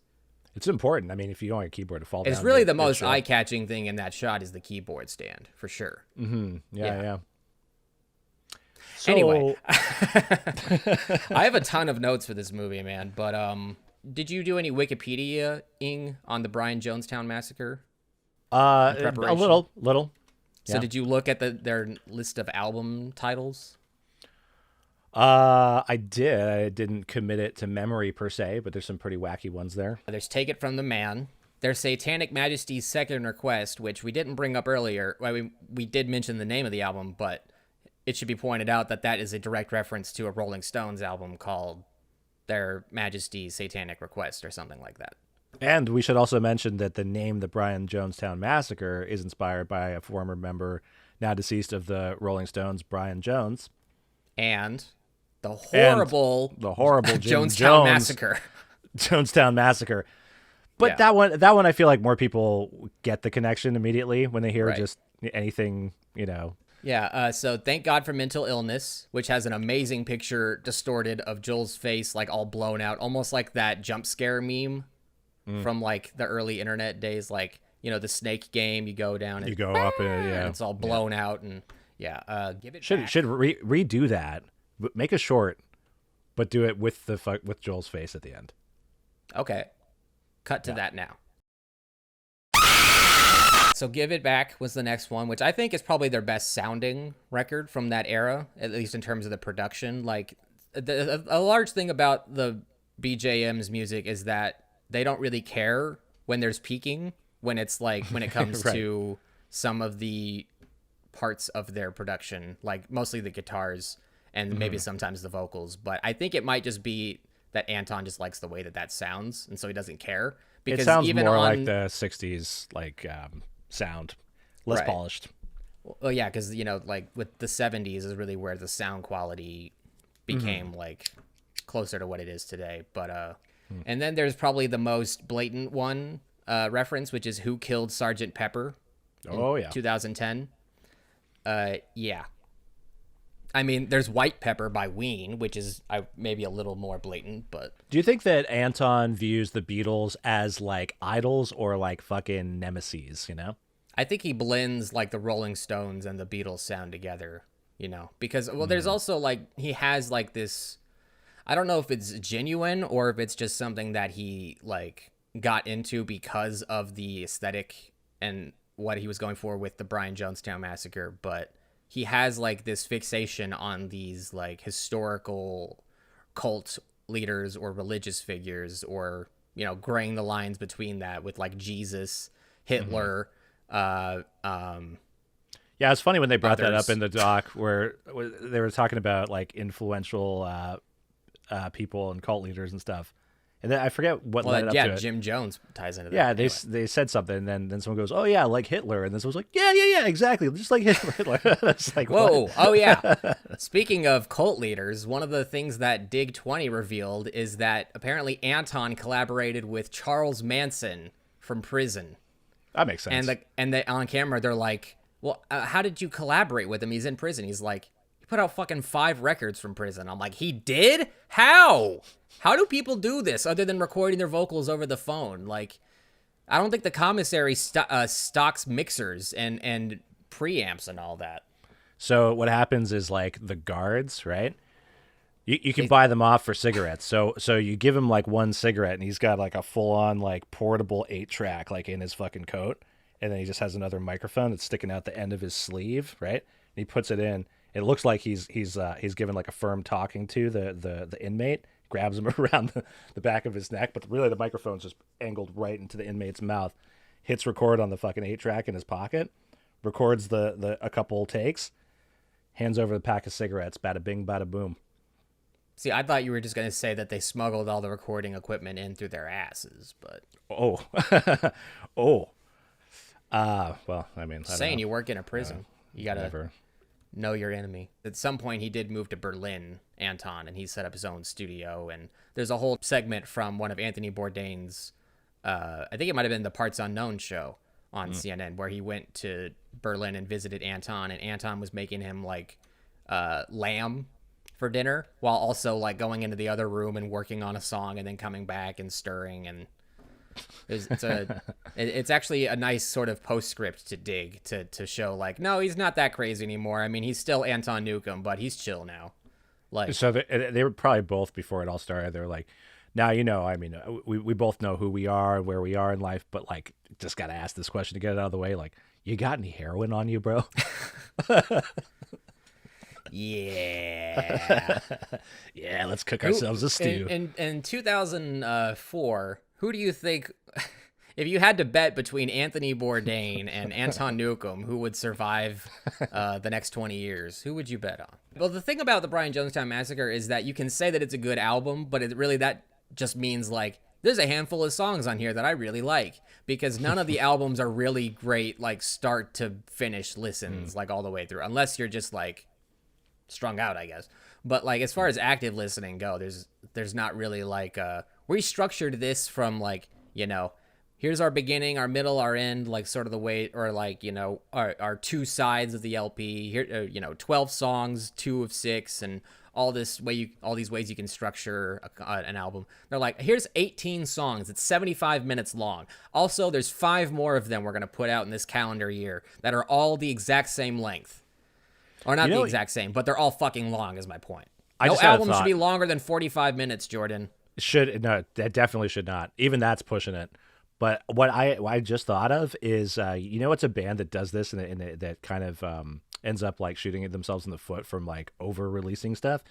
It's important. I mean, if you don't want your keyboard to fall down. It's really the it's most short. eye-catching thing in that shot is the keyboard stand, for sure. Yeah. So, Anyway, I have a ton of notes for this movie, man. But did you do any Wikipedia-ing on the Brian Jonestown Massacre? a preparation? little. So Yeah. did you look at their list of album titles? I did. I didn't commit it to memory per se, but there's some pretty wacky ones there. There's Take It From the Man. There's Satanic Majesty's Second Request, which we didn't bring up earlier. Well, we did mention the name of the album, but it should be pointed out that that is a direct reference to a Rolling Stones album called Their Majesty's Satanic Request or something like that. And we should also mention that the name, the Brian Jonestown Massacre, is inspired by a former member, now deceased, of the Rolling Stones, Brian Jones. And the horrible Jim Jonestown Jones Massacre. Jonestown Massacre. But Yeah. that one, I feel like more people get the connection immediately when they hear Right. just anything, you know. Yeah, so Thank God for Mental Illness, which has an amazing picture distorted of Joel's face, like all blown out, almost like that jump scare meme from like the early internet days, like, you know, the snake game, you go down and You go up and and it's all blown out and give it back. should redo that. But make a short, but do it with with Joel's face at the end. Okay. Cut to that now. So Give It Back was the next one, which I think is probably their best sounding record from that era, at least in terms of the production. Like, a large thing about the BJM's music is that they don't really care when there's peaking, when it's like, when it comes Right. to some of the parts of their production, like mostly the guitars and maybe sometimes the vocals. But I think it might just be that Anton just likes the way that sounds, and so he doesn't care. Because It sounds even more on, like the 60s, sound, less Right. polished. well, yeah, because, you know, like with the 70s is really where the sound quality became like closer to what it is today. But and then there's probably the most blatant one reference, which is Who Killed Sergeant Pepper? Oh, yeah. 2010. Yeah. I mean, there's White Pepper by Ween, which is maybe a little more blatant, but Do you think that Anton views the Beatles as like idols or like fucking nemesis, you know? I think he blends like the Rolling Stones and the Beatles sound together, you know, because, well, there's also like, he has like this, I don't know if it's genuine or if it's just something that he like got into because of the aesthetic and what he was going for with the Brian Jonestown Massacre, but he has like this fixation on these like historical cult leaders or religious figures, or, you know, graying the lines between that with like Jesus, Hitler, Yeah, it's funny when they brought that Others. up in the doc where they were talking about like influential people and cult leaders and stuff. And then I forget what led up to it. Jim Jones ties into that. Yeah, anyway. they said something, and then someone goes, "Oh yeah, like Hitler," and then someone's like, "Yeah, exactly, just like Hitler." It's like, Whoa! what? Oh yeah. Speaking of cult leaders, one of the things that Dig 20 revealed is that apparently Anton collaborated with Charles Manson from prison, That makes sense. and they on camera they're like, "Well, how did you collaborate with him? He's in prison." He's like, "He put out fucking 5 records from prison." I'm like, "He did? How? How do people do this other than recording their vocals over the phone?" Like, I don't think the commissary stocks mixers and preamps and all that. So what happens is like the guards, right? You can buy them off for cigarettes. So you give him like one cigarette, and he's got like a full on like portable 8-track like in his fucking coat, and then he just has another microphone that's sticking out the end of his sleeve, right? And he puts it in. It looks like he's given like a firm talking to the inmate. Grabs him around the back of his neck, but really the microphone's just angled right into the inmate's mouth. Hits record on the fucking 8-track in his pocket. Records a couple takes. Hands over the pack of cigarettes. Bada bing, bada boom. See, I thought you were just going to say that they smuggled all the recording equipment in through their asses, but Oh, oh. Well, I mean, I don't saying know. you work in a prison, you got to Whatever. know your enemy. At some point, he did move to Berlin, Anton, and he set up his own studio. And there's a whole segment from one of Anthony Bourdain's, I think it might have been the Parts Unknown show, on CNN, where he went to Berlin and visited Anton, and Anton was making him like lamb for dinner while also like going into the other room and working on a song and then coming back and stirring. And it's actually a nice sort of postscript to Dig to show like, no, he's not that crazy anymore. I mean, he's still Anton Newcomb, but he's chill now. Like, so they were probably both, before it all started, they were like, now, you know, I mean, we both know who we are and where we are in life, but like, just got to ask this question to get it out of the way. Like, you got any heroin on you, bro? yeah. Yeah, let's cook ourselves a stew. In 2004, who do you think, if you had to bet between Anthony Bourdain and Anton Newcomb, who would survive the next 20 years, who would you bet on? Well, the thing about the Brian Jonestown Massacre is that you can say that it's a good album, but that just means like, there's a handful of songs on here that I really like, because none of the albums are really great, like start to finish listens, like all the way through, unless you're just like strung out, I guess. But like, as far as active listening go, there's not really like, we structured this from like, you know, here's our beginning, our middle, our end, like sort of the way, or like, you know, our two sides of the LP here, you know, 12 songs, 2 of 6, and all these ways you can structure an album. They're like, here's 18 songs. It's 75 minutes long. Also, there's 5 more of them we're going to put out in this calendar year that are all the exact same length. Or not the exact same, but they're all fucking long is my point. No album should be longer than 45 minutes, Jordan. No, that definitely should not. Even that's pushing it. But what I just thought of is, you know, it's a band that does this and that kind of ends up like shooting themselves in the foot from like over releasing stuff,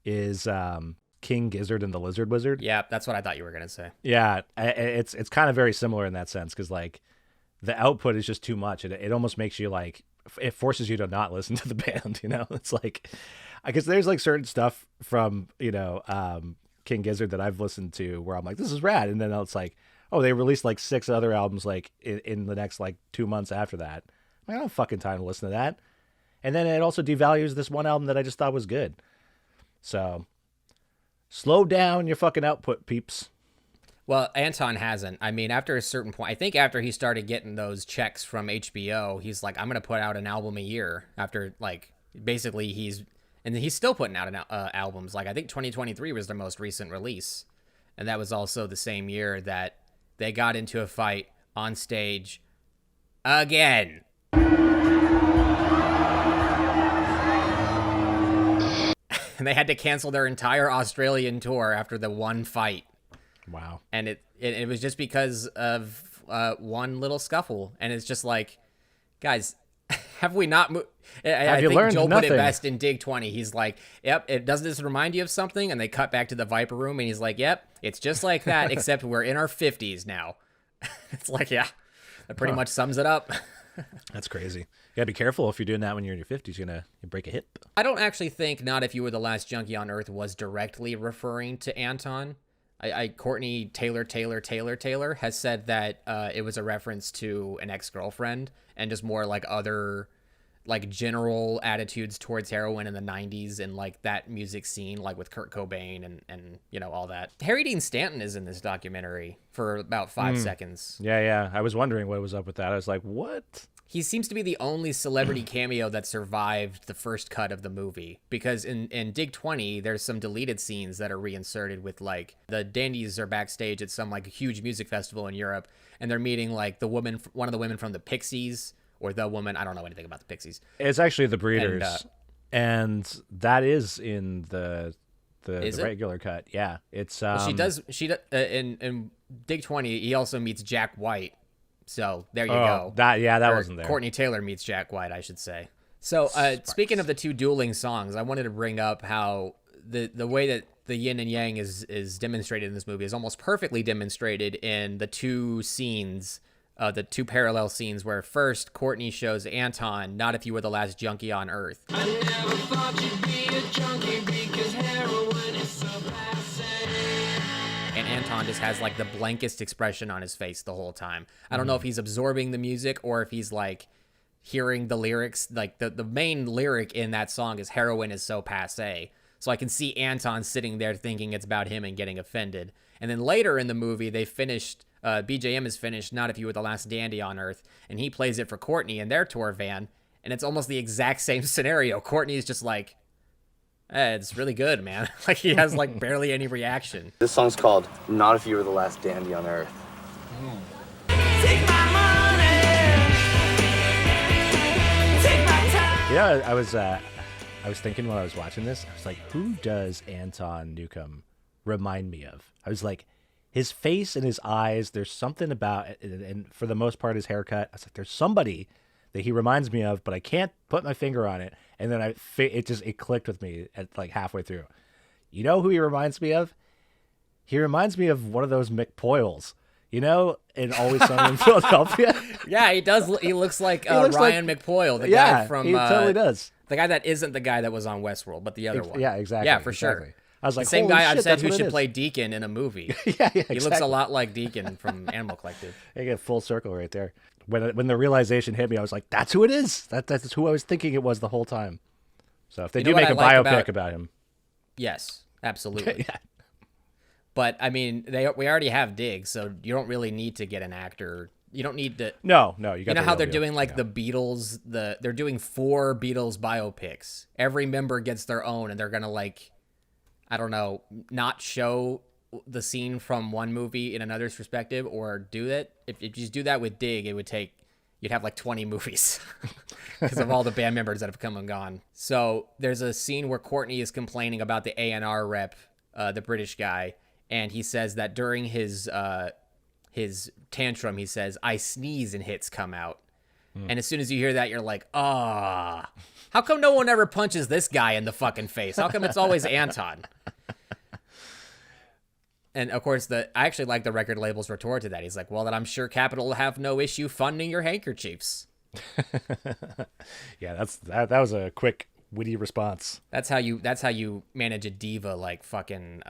is King Gizzard and the Lizard Wizard. Yeah, that's what I thought you were gonna say. Yeah, it's kind of very similar in that sense, because like the output is just too much. It almost makes you like, it forces you to not listen to the band. You know, it's like, I guess there's like certain stuff from, you know, King Gizzard that I've listened to where I'm like, this is rad, and then it's like, oh, they released like 6 other albums like in the next like 2 months after that. I don't have fucking time to listen to that. And then it also devalues this one album that I just thought was good. So slow down your fucking output, peeps. Well, Anton hasn't. I mean, after a certain point, I think after he started getting those checks from HBO, he's like, I'm going to put out an album a year. After like, basically he's still putting out albums. Like, I think 2023 was their most recent release. And that was also the same year that they got into a fight on stage again. And they had to cancel their entire Australian tour after the one fight. Wow. And it was just because of one little scuffle. And it's just like, guys, have we not moved? I think Joel put it best in Dig 20. He's like, yep, doesn't this remind you of something? And they cut back to the Viper Room, and he's like, yep, it's just like that, except we're in our 50s now. It's like, yeah, that pretty much sums it up. That's crazy. You gotta be careful if you're doing that when you're in your 50s. You break a hip. I don't actually think Not If You Were the Last Junkie on Earth was directly referring to Anton. Courtney Taylor has said that it was a reference to an ex-girlfriend and just more like other like general attitudes towards heroin in the 90s and like that music scene, like with Kurt Cobain and you know, all that. Harry Dean Stanton is in this documentary for about 5 seconds. Yeah. I was wondering what was up with that. I was like, what? He seems to be the only celebrity cameo that survived the first cut of the movie, because in Dig 20, there's some deleted scenes that are reinserted with like the Dandies are backstage at some like a huge music festival in Europe, and they're meeting like one of the women from the Pixies, or the woman, I don't know anything about the Pixies. It's actually the Breeders, and that is in the regular cut. Yeah, it's well, she does in Dig 20. He also meets Jack White. So there you go. That wasn't there. Courtney Taylor meets Jack White, I should say. So speaking of the 2 dueling songs, I wanted to bring up how the way that the yin and yang is demonstrated in this movie is almost perfectly demonstrated in the 2 scenes, the 2 parallel scenes where first Courtney shows Anton, Not If You Were the Last Junkie on Earth. I never thought you'd be a junkie because heroin is so passe. And Anton just has like the blankest expression on his face the whole time. I don't know if he's absorbing the music or if he's like hearing the lyrics. Like the main lyric in that song is heroin is so passe. So I can see Anton sitting there thinking it's about him and getting offended. And then later in the movie, they finished BJM is finished Not If You Were the Last Dandy on Earth, and he plays it for Courtney in their tour van, and it's almost the exact same scenario. Courtney's just like, it's really good, man. Like, he has like barely any reaction. This song's called Not If You Were the Last Dandy on Earth. Take my money. Take my time. Yeah, I was thinking while I was watching this, I was like, who does Anton Newcomb remind me of? I was like, his face and his eyes, there's something about it, and for the most part, his haircut. I was like, there's somebody that he reminds me of, but I can't put my finger on it. And then it clicked with me at like halfway through. You know who he reminds me of? He reminds me of one of those McPoyles, you know, in Always Sunny in Philadelphia. Yeah, he does. He looks like Ryan McPoyle, the guy from. He totally does. The guy that isn't the guy that was on Westworld, but the other one. Yeah, exactly. Yeah, for exactly. sure. I was like, the same holy guy shit, I've said that's who what it should is. play Deacon in a movie. Yeah, He exactly. looks a lot like Deacon from Animal Collective. I get full circle right there. When the realization hit me, I was like, that's who it is. That's who I was thinking it was the whole time. So if they do make a biopic about him. Yes, absolutely. Yeah. But I mean, we already have Diggs, so you don't really need to get an actor. You don't need to. No, you got. You know the how real they're deal. doing like Yeah. the Beatles. They're doing 4 Beatles biopics. Every member gets their own, and they're gonna like, I don't know, not show the scene from one movie in another's perspective, or do that. If you just do that with Dig, you'd have like 20 movies because of all the band members that have come and gone. So there's a scene where Courtney is complaining about the A&R rep, the British guy, and he says that during his tantrum, he says, "I sneeze and hits come out." And as soon as you hear that, you're like, ah, how come no one ever punches this guy in the fucking face? How come it's always Anton? And of course, I actually like the record label's retort to that. He's like, well, then I'm sure Capitol will have no issue funding your handkerchiefs. Yeah, that was a quick, witty response. That's how you manage a diva like fucking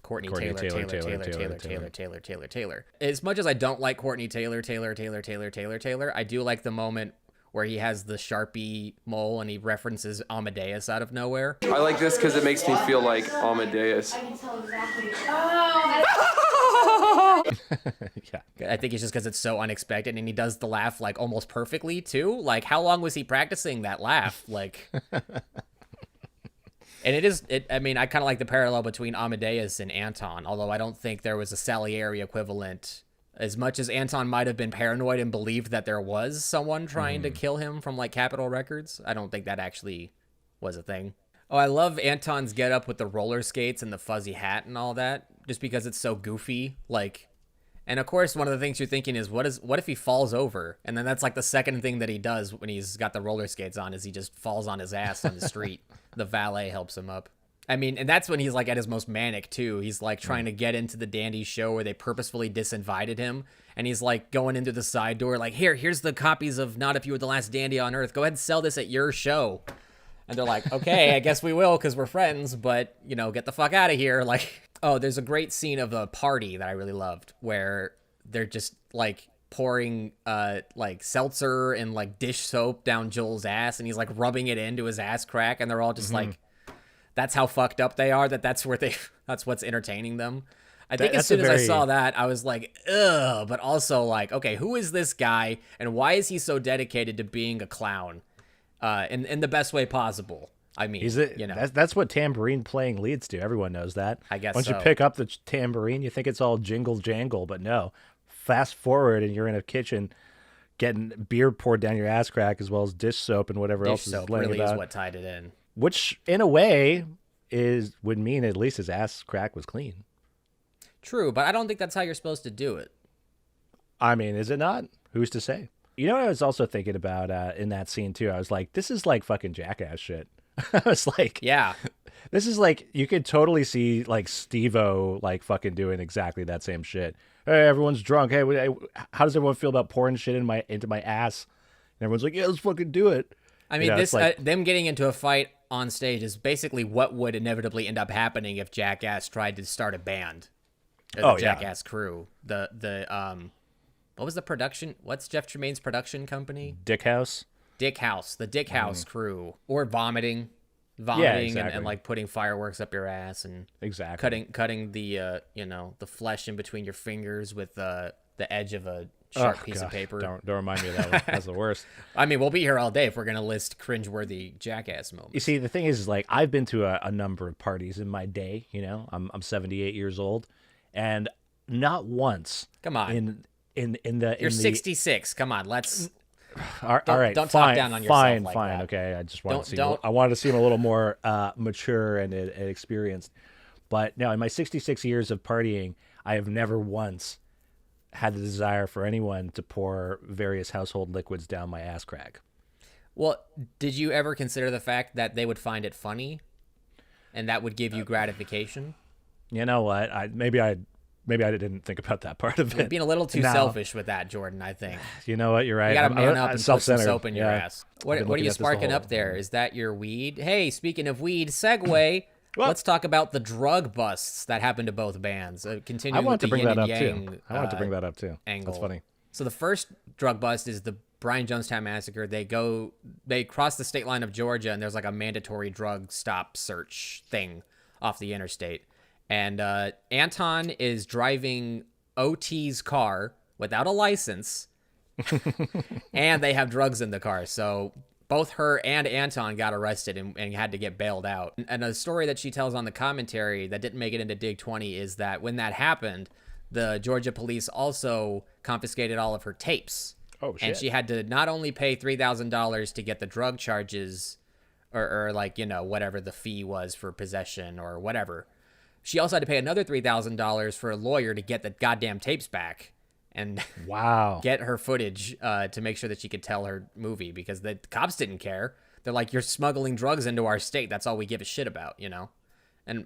Courtney Taylor. As much as I don't like Courtney Taylor, I do like the moment where he has the Sharpie mole and he references Amadeus out of nowhere. I like this because it makes me feel like Amadeus. Yeah. I think it's just because it's so unexpected, and he does the laugh like almost perfectly too. Like, how long was he practicing that laugh? Like, and I mean, I kind of like the parallel between Amadeus and Anton, although I don't think there was a Salieri equivalent. As much as Anton might have been paranoid and believed that there was someone trying to kill him from like Capitol Records, I don't think that actually was a thing. Oh, I love Anton's getup with the roller skates and the fuzzy hat and all that, just because it's so goofy. Like, and of course, one of the things you're thinking is, what if he falls over? And then that's like the second thing that he does when he's got the roller skates on, is he just falls on his ass on the street. The valet helps him up. I mean, and that's when he's like at his most manic too. He's like trying to get into the Dandy show where they purposefully disinvited him. And he's like going into the side door like, here's the copies of Not If You Were the Last Dandy on Earth. Go ahead and sell this at your show. And they're like, okay, I guess we will because we're friends, but, you know, get the fuck out of here. Like, oh, there's a great scene of a party that I really loved where they're just like pouring like seltzer and like dish soap down Joel's ass, and he's like rubbing it into his ass crack, and they're all just like, that's how fucked up they are, that's what's entertaining them. I think as soon as I saw that, I was like, ugh, but also like, okay, who is this guy and why is he so dedicated to being a clown in the best way possible? I mean, you know, that's what tambourine playing leads to. Everyone knows that. I guess Once you so. pick up the tambourine, you think it's all jingle jangle, but no. Fast forward and you're in a kitchen getting beer poured down your ass crack as well as dish soap and whatever else dish soap is laying really about. is what tied it in. Which, in a way, would mean at least his ass crack was clean. True, but I don't think that's how you're supposed to do it. I mean, is it not? Who's to say? You know what I was also thinking about in that scene, too? I was like, this is like fucking Jackass shit. I was like, Yeah. this is like, you could totally see like Steve-O like fucking doing exactly that same shit. Hey, everyone's drunk. Hey, how does everyone feel about pouring shit into my ass? And everyone's like, yeah, let's fucking do it. I mean, You know, it's like, them getting into a fight on stage is basically what would inevitably end up happening if Jackass tried to start a band. The Jackass crew. What was the production? What's Jeff Tremaine's production company? Dick House. Dick House. The Dick House crew. Or vomiting. exactly. and like putting fireworks up your ass and Exactly. cutting the the flesh in between your fingers with the edge of a sharp piece of paper. Don't remind me of that one. That's the worst. I mean, we'll be here all day if we're going to list cringeworthy jackass moments. You see, the thing is like, I've been to a number of parties in my day, you know, I'm 78 years old, and not once. Come on. You're 66. Come on, let's... All right, don't fine, talk down on yourself fine, like fine. that. Okay, I just wanted to Don't- I wanted to seem a little more mature and experienced. But no, in my 66 years of partying, I have never once had the desire for anyone to pour various household liquids down my ass crack. Well, did you ever consider the fact that they would find it funny, and that would give you gratification? You know what? Maybe I didn't think about that part of You're it. being a little too No. selfish with that, Jordan, I think. You know what? You're right. You gotta man up I'm and put some self-centered. soap in your Yeah. ass. I've What been are looking you at this the sparking whole- up there? Is that your weed? Hey, speaking of weed, segue. Well- Let's talk about the drug busts that happened to both bands. I Continuing with wanted the to bring yin that and up yang, too. I wanted to bring that up too. angle. That's funny. So the first drug bust is the Brian Jonestown Massacre. They cross the state line of Georgia, and there's like a mandatory drug stop search thing off the interstate. And Anton is driving OT's car without a license, and they have drugs in the car. So both her and Anton got arrested and had to get bailed out. And a story that she tells on the commentary that didn't make it into Dig 20 is that when that happened, the Georgia police also confiscated all of her tapes. Oh, shit. And she had to not only pay $3,000 to get the drug charges or like, you know, whatever the fee was for possession or whatever. She also had to pay another $3,000 for a lawyer to get the goddamn tapes back and Wow. get her footage to make sure that she could tell her movie, because the cops didn't care. They're like, you're smuggling drugs into our state. That's all we give a shit about, you know?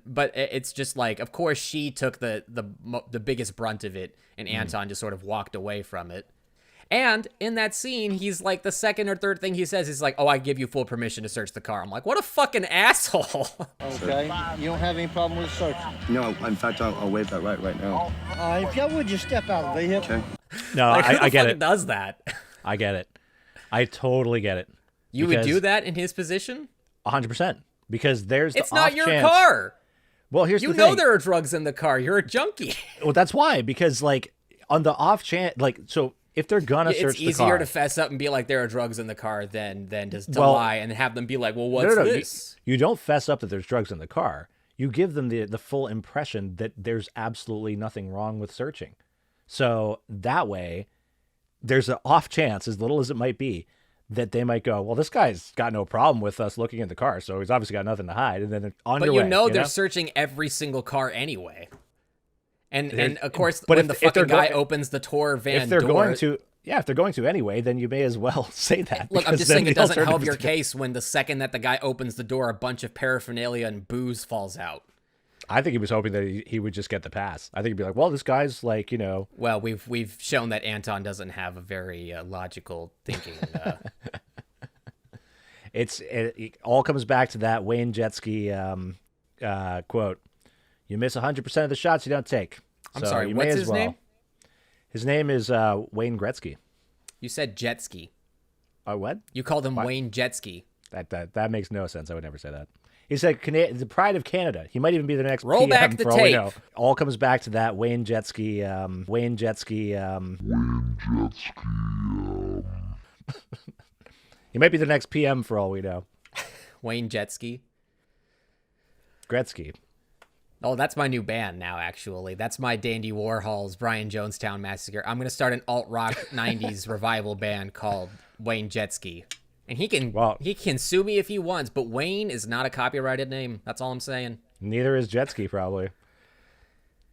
But it's just like, of course, she took the biggest brunt of it, and Anton just sort of walked away from it. And in that scene, he's like, the second or third thing he says is like, oh, I give you full permission to search the car. I'm like, what a fucking asshole. Okay, you don't have any problem with searching? No, in fact, I'll waive that right now. If y'all would just step out of the vehicle. Okay. No, Like, who the I get fuck it. does that? I get it. I totally get it. You would Because- do that in his position? 100%. Because there's the It's not off your chance- car. Well, here's You the know thing. there are drugs in the car. You're a junkie. Well, that's why. Because like on the off chance, like so, if they're gonna It's search the easier car, to fess up and be like, there are drugs in the car than just to Well- lie and have them be like, well, what's no, this? You don't fess up that there's drugs in the car. You give them the full impression that there's absolutely nothing wrong with searching. So that way, there's an off chance, as little as it might be, that they might go, well, this guy's got no problem with us looking in the car, so he's obviously got nothing to hide. And then on But your you way, know they're searching every single car anyway. And of course, but when if the fucking they're guy go- opens the tour van if they're door, going to, if they're going to anyway, then you may as well say that. look, I'm because just then saying it the doesn't help alternative your is- case when the second that the guy opens the door, a bunch of paraphernalia and booze falls out. I think he was hoping that he would just get the pass. I think he'd be like, well, this guy's like, you know. Well, we've shown that Anton doesn't have a very logical thinking. It all comes back to that Wayne Jetski quote. You miss 100% of the shots you don't take. I'm So sorry, you what's may as his well. name? His name is Wayne Gretzky. You said jet ski. What? You called him What? Wayne Jetski. That makes no sense. I would never say that. He said the pride of Canada. He might even be the next Roll PM back the for all we tape. know. All comes back to that Wayne Jetski. He might be the next PM for all we know. Wayne Jetski. Gretzky. Oh, that's my new band now, actually. That's my Dandy Warhols, Brian Jonestown Massacre. I'm going to start an alt-rock 90s revival band called Wayne Jetski. And he can sue me if he wants, but Wayne is not a copyrighted name. That's all I'm saying. Neither is Jetski, probably.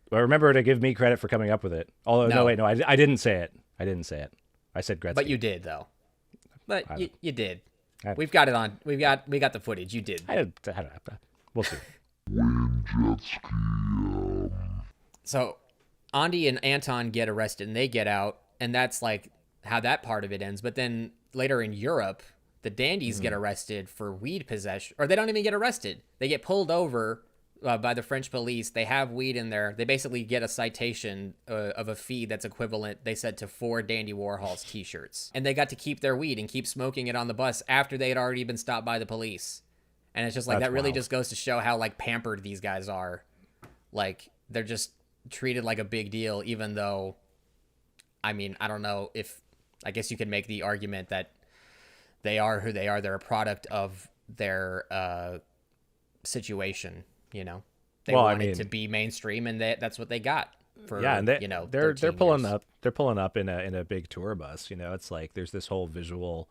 But remember to give me credit for coming up with it. Although, no, I didn't say it. I said Gretzky. But you did, though. But you did. We've got it on. We got the footage. You did. I don't know. We'll see. So, Ondi and Anton get arrested, and they get out, and that's like how that part of it ends. But then later in Europe, the dandies get arrested for weed possession, or they don't even get arrested. They get pulled over by the French police. They have weed in there. They basically get a citation of a fee that's equivalent, they said, to 4 Dandy Warhols t-shirts. And they got to keep their weed and keep smoking it on the bus after they had already been stopped by the police. And it's just like, That's that really wild. just goes to show how like pampered these guys are. Like, they're just treated like a big deal, even though I mean, I don't know if, I guess you could make the argument that they are who they are. They're a product of their situation, you know. They wanted to be mainstream, and that's what they got. For, and they, you know, they're pulling years. up. They're pulling up in a big tour bus. You know, it's like there's this whole visual,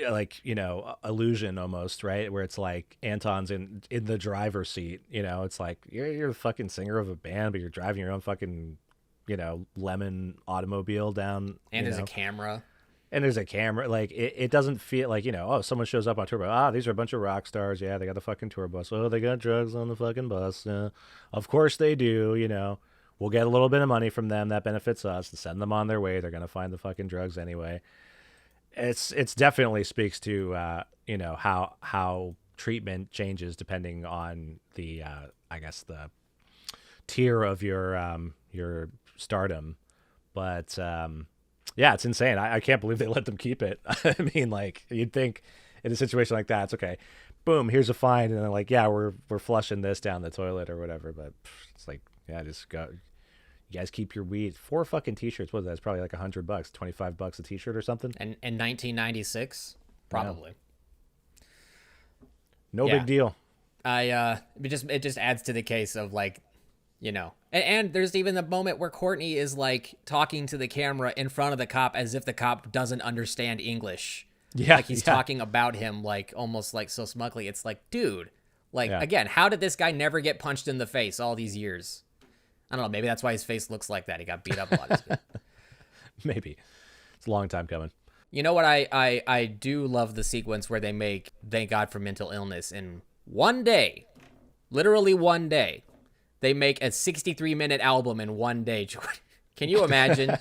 like, you know, illusion almost, right? Where it's like Anton's in the driver's seat. You know, it's like you're the fucking singer of a band, but you're driving your own fucking, you know, lemon automobile down. And there's a camera. And there's a camera. Like, it doesn't feel like, you know, oh, someone shows up on tour bus. These are a bunch of rock stars. Yeah, they got the fucking tour bus. Oh, they got drugs on the fucking bus. Of course they do, you know. We'll get a little bit of money from them. That benefits us. To send them on their way. They're going to find the fucking drugs anyway. It's definitely speaks to, you know, how treatment changes depending on the, I guess, the tier of your stardom. But, yeah, it's insane. I can't believe they let them keep it. I mean, like, you'd think in a situation like that, it's okay. Boom, here's a fine. And they're like, yeah, we're flushing this down the toilet or whatever. But it's like, yeah, just go. You guys keep your weed. 4 fucking t-shirts. What is that? It's probably like $100, $25 a t-shirt or something. And in 1996, probably. Yeah. No big deal. It just adds to the case of, like, you know, and there's even the moment where Courtney is like talking to the camera in front of the cop as if the cop doesn't understand English. Yeah, like he's talking about him, like almost like so smugly. It's like, dude, like, again, how did this guy never get punched in the face all these years? I don't know. Maybe that's why his face looks like that. He got beat up a lot as a kid. Maybe. It's a long time coming. You know what? I do love the sequence where they make Thank God for Mental Illness in one day, literally one day. They make a 63-minute album in one day. Can you imagine?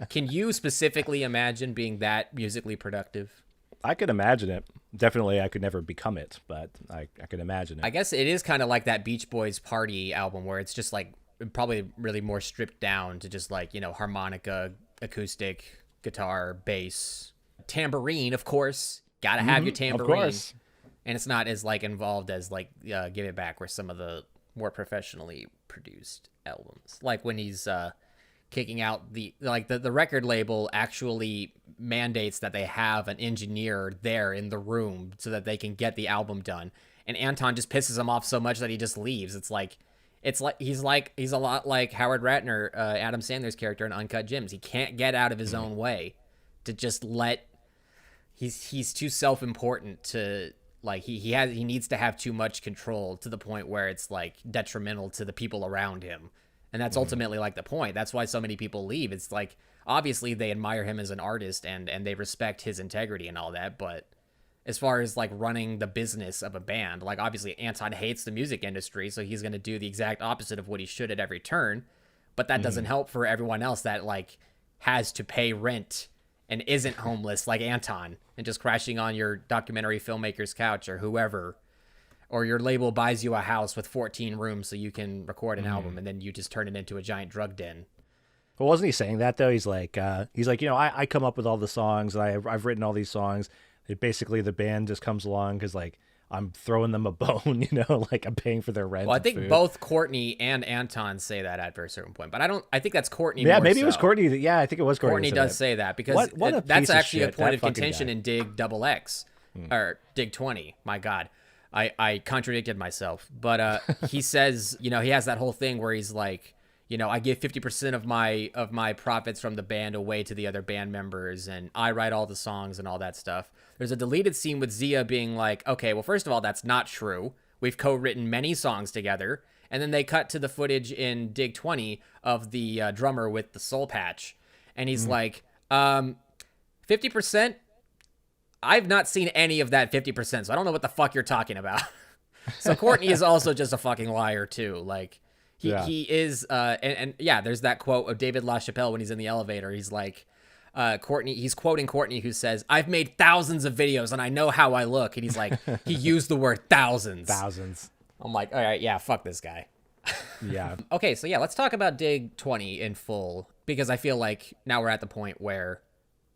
Can you specifically imagine being that musically productive? I could imagine it. Definitely, I could never become it, but I could imagine it. I guess it is kind of like that Beach Boys Party album where it's just like probably really more stripped down to just like, you know, harmonica, acoustic, guitar, bass, tambourine, of course. Gotta have your tambourine. Of course. And it's not as like involved as like Give It Back, where some of the more professionally produced albums, like when he's kicking out the record label actually mandates that they have an engineer there in the room so that they can get the album done, and Anton just pisses him off so much that he just leaves. It's like he's a lot like Howard Ratner, Adam Sandler's character in Uncut Gems. He can't get out of his own way to just let he's too self-important to, like, he needs to have too much control to the point where it's like detrimental to the people around him. And that's ultimately like the point. That's why so many people leave. It's like, obviously they admire him as an artist and they respect his integrity and all that. But as far as like running the business of a band, like obviously Anton hates the music industry, so he's going to do the exact opposite of what he should at every turn. But that doesn't help for everyone else that like has to pay rent and isn't homeless like Anton and just crashing on your documentary filmmaker's couch or whoever, or your label buys you a house with 14 rooms so you can record an album and then you just turn it into a giant drug den. Well, wasn't he saying that though? He's like, you know, I come up with all the songs and I've written all these songs. Basically the band just comes along because like I'm throwing them a bone, you know, like I'm paying for their rent. Well, I think food. both Courtney and Anton say that at a certain point, but I think that's Courtney. Yeah, more maybe so. It was Courtney. Yeah, I think it was Courtney. Courtney does say that because that's actually a point of contention in Dig XX or Dig 20. My God, I contradicted myself, but he says, you know, he has that whole thing where he's like, you know, I give 50% of my profits from the band away to the other band members, and I write all the songs and all that stuff. There's a deleted scene with Zia being like, okay, well, first of all, that's not true. We've co-written many songs together. And then they cut to the footage in Dig 20 of the drummer with the soul patch. And he's like, 50%? I've not seen any of that 50%, so I don't know what the fuck you're talking about. So Courtney is also just a fucking liar, too. Like, he is, and yeah, there's that quote of David LaChapelle when he's in the elevator. He's like, he's quoting Courtney, who says, I've made thousands of videos and I know how I look. And he's like, he used the word thousands. Thousands. I'm like, all right, yeah, fuck this guy. Yeah. Okay, so yeah, let's talk about Dig 20 in full, because I feel like now we're at the point where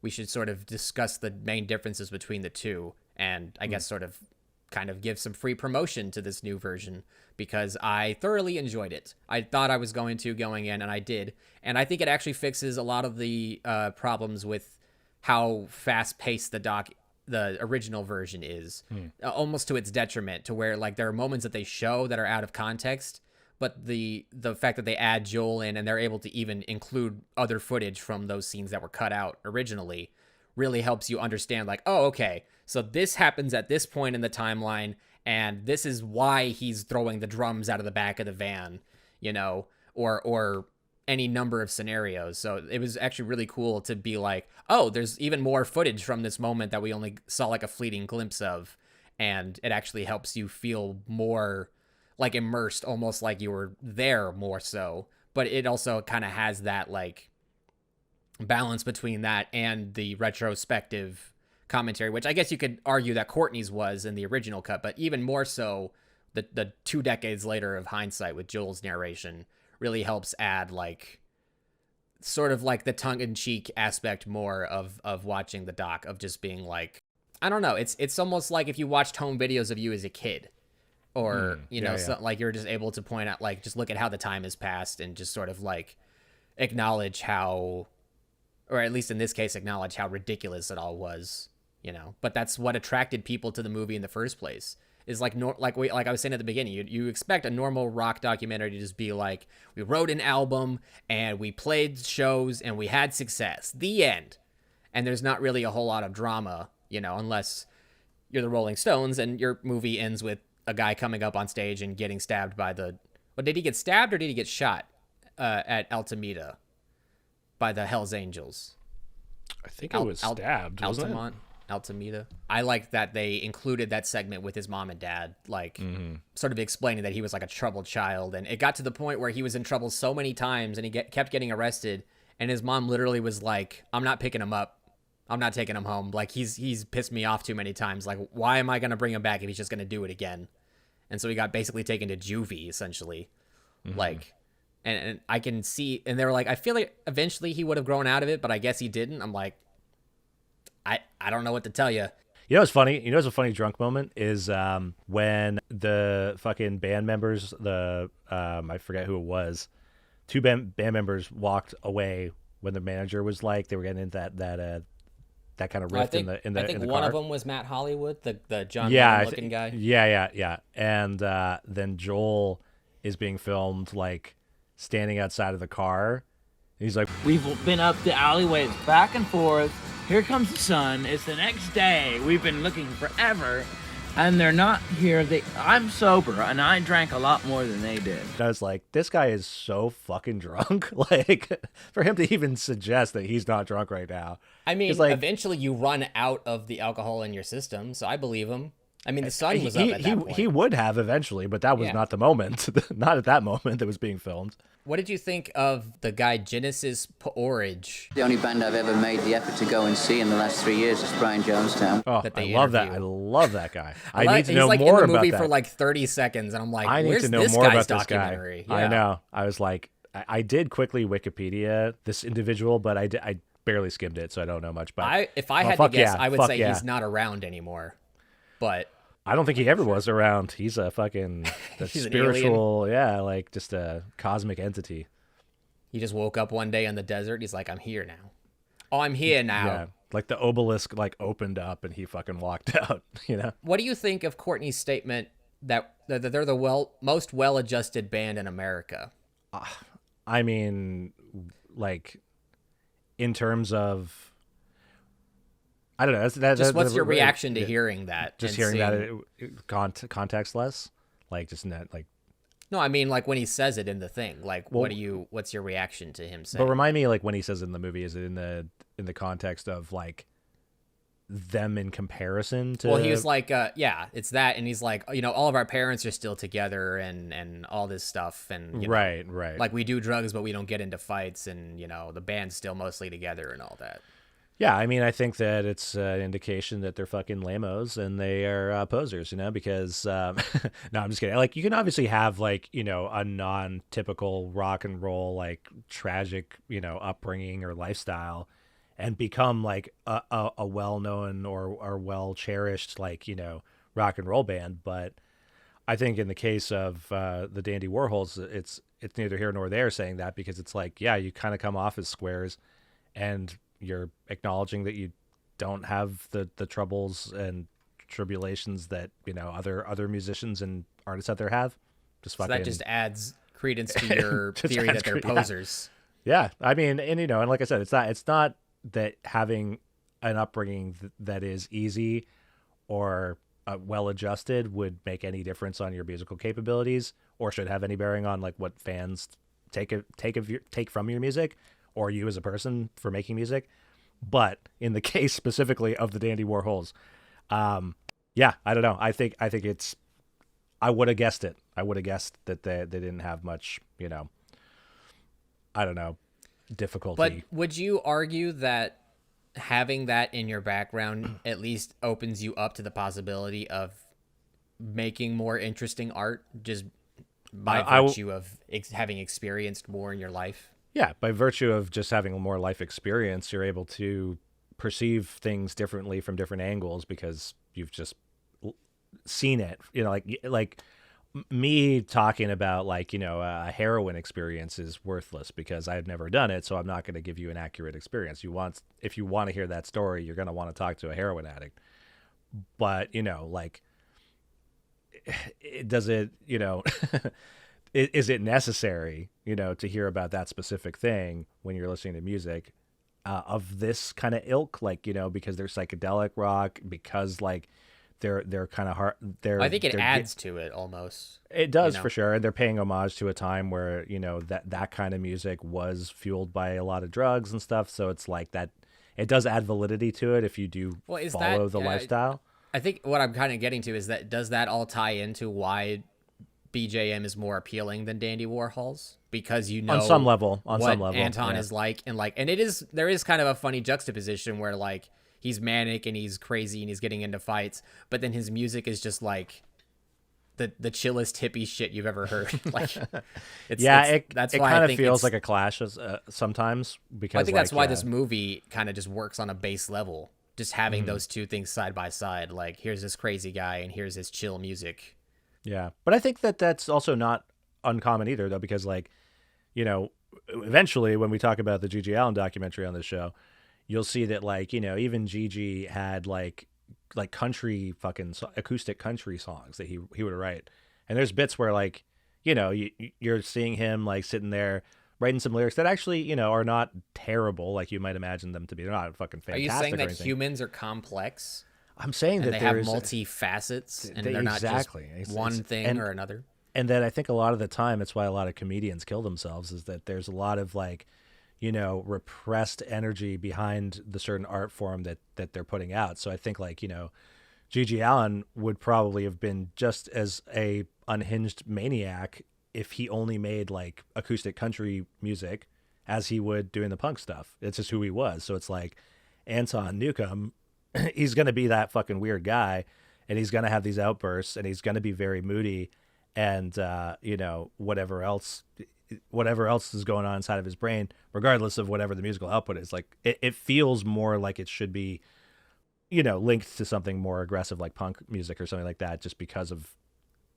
we should sort of discuss the main differences between the two and I guess sort of kind of give some free promotion to this new version because I thoroughly enjoyed it. I thought I was going to going in, and I did. And I think it actually fixes a lot of the problems with how fast-paced the original version is, almost to its detriment, to where like there are moments that they show that are out of context, but the fact that they add Joel in and they're able to even include other footage from those scenes that were cut out originally really helps you understand, like, oh, okay, so this happens at this point in the timeline, and this is why he's throwing the drums out of the back of the van, you know, or any number of scenarios. So it was actually really cool to be like, oh, there's even more footage from this moment that we only saw like a fleeting glimpse of, and it actually helps you feel more like immersed, almost like you were there more so. But it also kind of has that like balance between that and the retrospective commentary, which I guess you could argue that Courtney's was in the original cut, but even more so the 2 decades later of hindsight with Joel's narration really helps add like sort of like the tongue-in-cheek aspect more of watching the doc, of just being like, I don't know, it's almost like if you watched home videos of you as a kid, or you know, so, like you're just able to point out, like, just look at how the time has passed and just sort of like acknowledge how, or at least in this case acknowledge how ridiculous it all was, you know. But that's what attracted people to the movie in the first place. Is like like I was saying at the beginning, you expect a normal rock documentary to just be like, we wrote an album and we played shows and we had success, the end. And there's not really a whole lot of drama, you know, unless you're the Rolling Stones and your movie ends with a guy coming up on stage and getting stabbed by the, well, did he get stabbed or did he get shot at Altameda by the Hells Angels? I think it was stabbed, wasn't it? Altameda. I like that they included that segment with his mom and dad, like sort of explaining that he was like a troubled child, and it got to the point where he was in trouble so many times and he kept getting arrested, and his mom literally was like, I'm not picking him up, I'm not taking him home, like he's pissed me off too many times, like why am I gonna bring him back if he's just gonna do it again? And so he got basically taken to juvie essentially. Like, and I can see, and they were like, I feel like eventually he would have grown out of it, but I guess he didn't. I'm like, I don't know what to tell you. You know what's funny? You know what's a funny drunk moment is when the fucking band members, I forget who it was, 2 band members walked away when the manager was like, they were getting into that kind of rift in the I think in the one car. of them was Matt Hollywood, the John Lennon looking guy. Yeah. And then Joel is being filmed like standing outside of the car. He's like, we've been up the alleyways back and forth. Here comes the sun. It's the next day. We've been looking forever, and they're not here. I'm sober, and I drank a lot more than they did. I was like, this guy is so fucking drunk. Like, for him to even suggest that he's not drunk right now. I mean, like, eventually you run out of the alcohol in your system, so I believe him. I mean, the sun was up at that point. He would have eventually, but that was not the moment. Not at that moment that was being filmed. What did you think of the guy Genesis Porridge? The only band I've ever made the effort to go and see in the last 3 years is Brian Jonestown. Oh, I love that. I love that guy. I need to he's know like more in the about movie that. for like 30 seconds, and I'm like, I need where's to know this more guy's about this guy. documentary? I know. I was like, I did quickly Wikipedia this individual, but I barely skimmed it, so I don't know much. But if I had to guess, I would say he's not around anymore. But I don't think he ever was around. He's a fucking spiritual, like just a cosmic entity. He just woke up one day in the desert. He's like, I'm here now. Oh, I'm here now. Yeah, like the obelisk like opened up and he fucking walked out, you know? What do you think of Courtney's statement that they're the most well-adjusted band in America? I mean, like, in terms of, I don't know. What's your reaction to hearing that? Just hearing that contextless? Like, just not, like, no, I mean, like when he says it in the thing, like, what's your reaction to him saying? But remind me, like, when he says it in the movie, is it in the context of like them in comparison to? Well, he was like, it's that, and he's like, you know, all of our parents are still together, and all this stuff, and you know, right, like we do drugs, but we don't get into fights, and you know, the band's still mostly together, and all that. Yeah, I mean, I think that it's an indication that they're fucking lamos and they are posers, you know, because, no, I'm just kidding. Like, you can obviously have, like, you know, a non-typical rock and roll, like, tragic, you know, upbringing or lifestyle and become, like, a well-known or well-cherished, like, you know, rock and roll band. But I think in the case of the Dandy Warhols, it's neither here nor there saying that, because it's like, yeah, you kind of come off as squares, and you're acknowledging that you don't have the troubles and tribulations that, you know, other musicians and artists out there have. Just So fucking, that just adds credence to your theory that they're posers. Yeah. I mean, and you know, and like I said, it's not that having an upbringing that is easy or well adjusted would make any difference on your musical capabilities, or should have any bearing on like what fans take from your music, or you as a person for making music. But in the case specifically of the Dandy Warhols, yeah, I don't know. I think it's, I would have guessed it. I would have guessed that they didn't have much, you know, I don't know, difficulty. But would you argue that having that in your background at least opens you up to the possibility of making more interesting art just by virtue of having experienced more in your life? Yeah, by virtue of just having a more life experience, you're able to perceive things differently from different angles because you've just seen it. You know, like me talking about, like, you know, a heroin experience is worthless because I've never done it, so I'm not going to give you an accurate experience. If you want to hear that story, you're going to want to talk to a heroin addict. But, you know, like, does it, you know, is it necessary, you know, to hear about that specific thing when you're listening to music of this kind of ilk? Like, you know, because they're psychedelic rock, because like they're kind of hard. I think it adds to it almost. It does, you know? for sure. And they're paying homage to a time where, you know, that kind of music was fueled by a lot of drugs and stuff. So it's like that. It does add validity to it if you do follow the lifestyle. I think what I'm kind of getting to is that, does that all tie into why BJM is more appealing than Dandy Warhols? Because, you know, on some level, Anton yeah. is like, and there is kind of a funny juxtaposition where like he's manic and he's crazy and he's getting into fights, but then his music is just like the chillest hippie shit you've ever heard. Like, that's why kind of feels like a clash sometimes, because I think that's why this movie kind of just works on a base level, just having those two things side by side. Like, here's this crazy guy and here's his chill music. Yeah, but I think that's also not uncommon either, though, because, like, you know, eventually when we talk about the G.G. Allin documentary on this show, you'll see that, like, you know, even G.G. had like country fucking acoustic country songs that he would write, and there's bits where, like, you know, you're seeing him like sitting there writing some lyrics that actually, you know, are not terrible like you might imagine them to be. They're not fucking fantastic. Are you saying that anything. Humans are complex? I'm saying that they have multi-facets, and they're not just one thing or another. And then I think a lot of the time, it's why a lot of comedians kill themselves, is that there's a lot of, like, you know, repressed energy behind the certain art form that they're putting out. So I think, like, you know, G.G. Allin would probably have been just as a unhinged maniac if he only made like acoustic country music as he would doing the punk stuff. It's just who he was. So it's like Anton Newcomb, he's going to be that fucking weird guy, and he's going to have these outbursts, and he's going to be very moody, and you know, whatever else is going on inside of his brain, regardless of whatever the musical output is. Like, it feels more like it should be, you know, linked to something more aggressive like punk music or something like that, just because of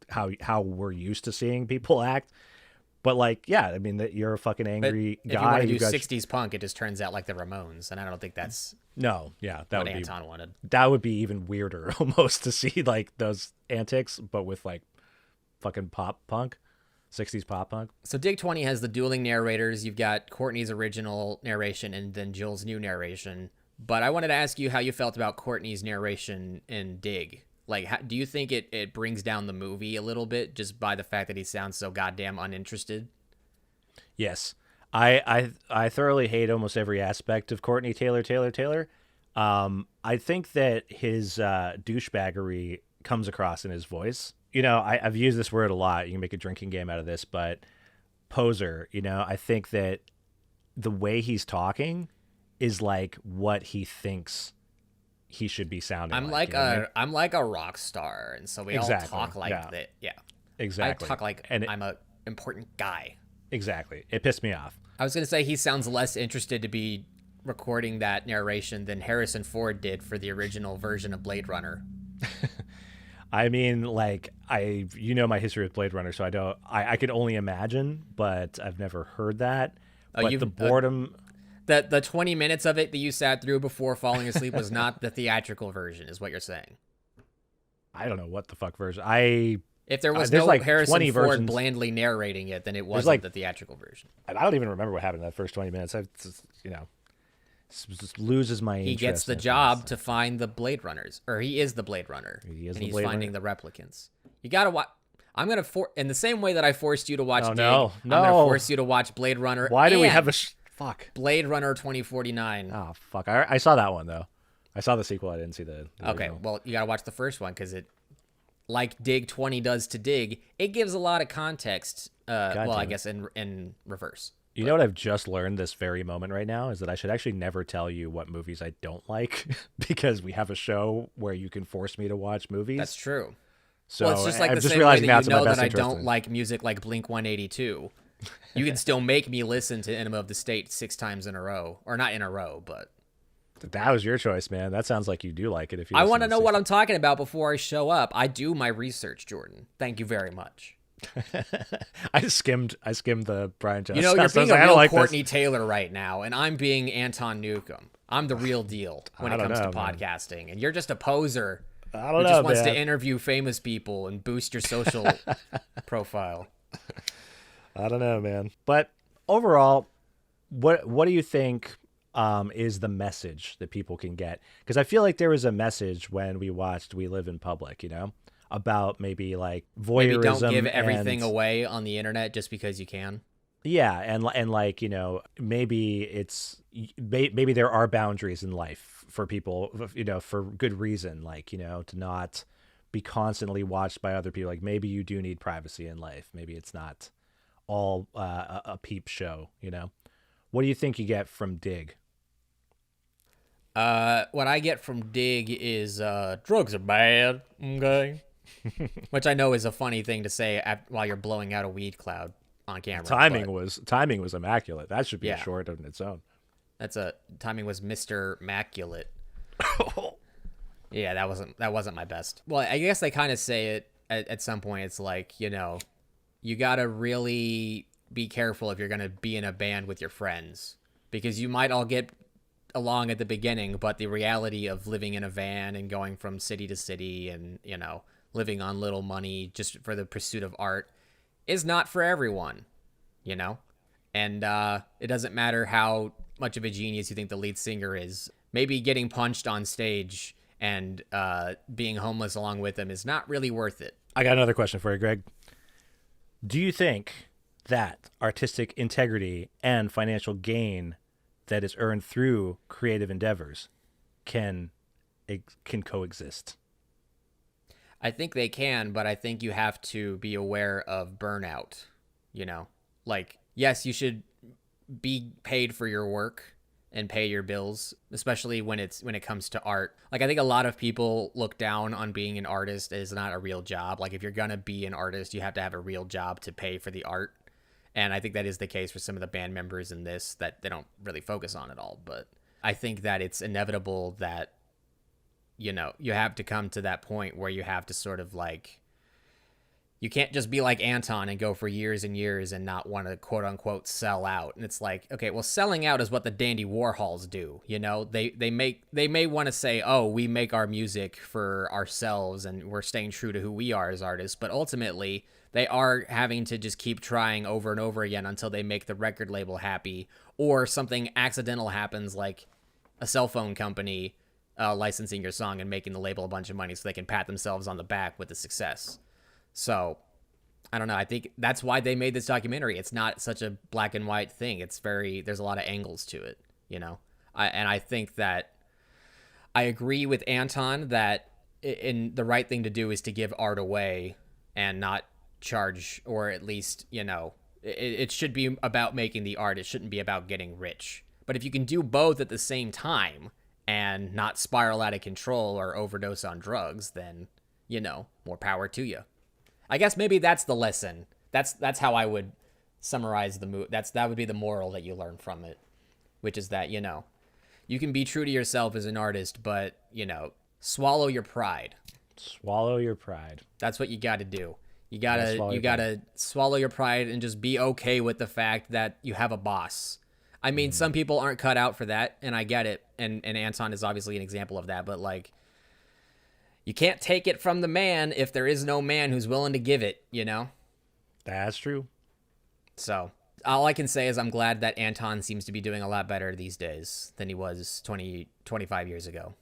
how we're used to seeing people act. But, like, yeah, I mean, that you're a fucking angry guy. If you want to do 60s punk, it just turns out like the Ramones, and I don't think that's that what Anton wanted. That would be even weirder almost, to see like those antics, but with like fucking pop punk, 60s pop punk. So Dig 20 has the dueling narrators. You've got Courtney's original narration and then Jill's new narration. But I wanted to ask you how you felt about Courtney's narration in Dig. Like, do you think it brings down the movie a little bit just by the fact that he sounds so goddamn uninterested? Yes. I thoroughly hate almost every aspect of Courtney Taylor. I think that his douchebaggery comes across in his voice. You know, I've used this word a lot. You can make a drinking game out of this, but poser, you know, I think that the way he's talking is like what he thinks he should be sounding I'm like. I'm like a rock star, and so we all talk like that. Yeah. Exactly. I talk like I'm a important guy. Exactly. It pissed me off. I was going to say he sounds less interested to be recording that narration than Harrison Ford did for the original version of Blade Runner. I mean, like, you know my history with Blade Runner, so I could only imagine, but I've never heard that. But the boredom... The 20 minutes of it that you sat through before falling asleep was not the theatrical version, is what you're saying. I don't know what the fuck version. If there was there's no like Harrison 20 Ford versions. blandly narrating it, then it wasn't the theatrical version. I don't even remember what happened in that first 20 minutes. Just loses my interest. He gets the job to find the Blade Runners, or he is the Blade Runner. He's finding the replicants. You gotta watch. I'm gonna in the same way that I forced you to watch Dig, no. I'm gonna force you to watch Blade Runner. Why do we have a fuck? Blade Runner 2049. Oh fuck! I saw that one though. I saw the sequel. I didn't see the okay, original. well you gotta watch the first one because it, like Dig 20 does to Dig, it gives a lot of context. I guess in reverse. You know what I've just learned this very moment right now is that I should actually never tell you what movies I don't like because we have a show where you can force me to watch movies. That's true. So it's just like I'm the just same way realizing that you know that's that in my I best don't interest. like music like Blink 182. You can still make me listen to Enema of the State 6 times in a row. Or not in a row, but... That was your choice, man. That sounds like you do like it. If you I want to know what I'm talking about before I show up. I do my research, Jordan. Thank you very much. I skimmed the Brian Jonestown. You know, you're being I a real like Courtney Taylor right now, and I'm being Anton Newcomb. I'm the real deal when it comes to podcasting, and you're just a poser who just wants to interview famous people and boost your social profile. I don't know, man. But overall, what do you think is the message that people can get? Because I feel like there was a message when we watched We Live in Public, you know, about maybe like voyeurism. Maybe don't give everything away on the internet just because you can. Yeah, and like, you know, maybe there are boundaries in life for people, you know, for good reason, like, you know, to not be constantly watched by other people. Like maybe you do need privacy in life. Maybe it's not all a peep show, you know. What do you think you get from Dig? What I get from Dig is drugs are bad, okay? Which I know is a funny thing to say while you're blowing out a weed cloud on camera. Timing was immaculate. That should be a short on its own. Timing was Mr. Immaculate. Yeah, that wasn't my best. Well, I guess they kind of say it at some point. It's like, you know, you gotta really be careful if you're gonna be in a band with your friends, because you might all get along at the beginning, but the reality of living in a van and going from city to city and, you know, living on little money just for the pursuit of art is not for everyone, you know? And it doesn't matter how much of a genius you think the lead singer is. Maybe getting punched on stage and being homeless along with them is not really worth it. I got another question for you, Greg. Do you think that artistic integrity and financial gain that is earned through creative endeavors can coexist? I think they can, but I think you have to be aware of burnout, you know? Like, yes, you should be paid for your work and pay your bills, especially when it comes to art. Like, I think a lot of people look down on being an artist as not a real job. Like, if you're gonna be an artist, you have to have a real job to pay for the art. And I think that is the case for some of the band members in this that they don't really focus on at all. But I think that it's inevitable that, you know, you have to come to that point where you have to sort of like, you can't just be like Anton and go for years and years and not want to quote unquote sell out. And it's like, okay, well, selling out is what the Dandy Warhols do. You know, they may want to say, oh, we make our music for ourselves and we're staying true to who we are as artists. But ultimately, they are having to just keep trying over and over again until they make the record label happy, or something accidental happens, like a cell phone company licensing your song and making the label a bunch of money so they can pat themselves on the back with the success. So, I don't know. I think that's why they made this documentary. It's not such a black and white thing. There's a lot of angles to it, you know? I think that I agree with Anton that the right thing to do is to give art away and not charge, or at least, you know, it should be about making the art. It shouldn't be about getting rich. But if you can do both at the same time and not spiral out of control or overdose on drugs, then, you know, more power to you. I guess maybe that's the lesson. That's how I would summarize the movie. That would be the moral that you learn from it, which is that, you know, you can be true to yourself as an artist, but, you know, swallow your pride. Swallow your pride. That's what you got to do. You swallow your gotta swallow your pride and just be okay with the fact that you have a boss. I mean, some people aren't cut out for that, and I get it. And Anton is obviously an example of that. But like, you can't take it from the man if there is no man who's willing to give it. You know. That's true. So all I can say is I'm glad that Anton seems to be doing a lot better these days than he was 25 years ago.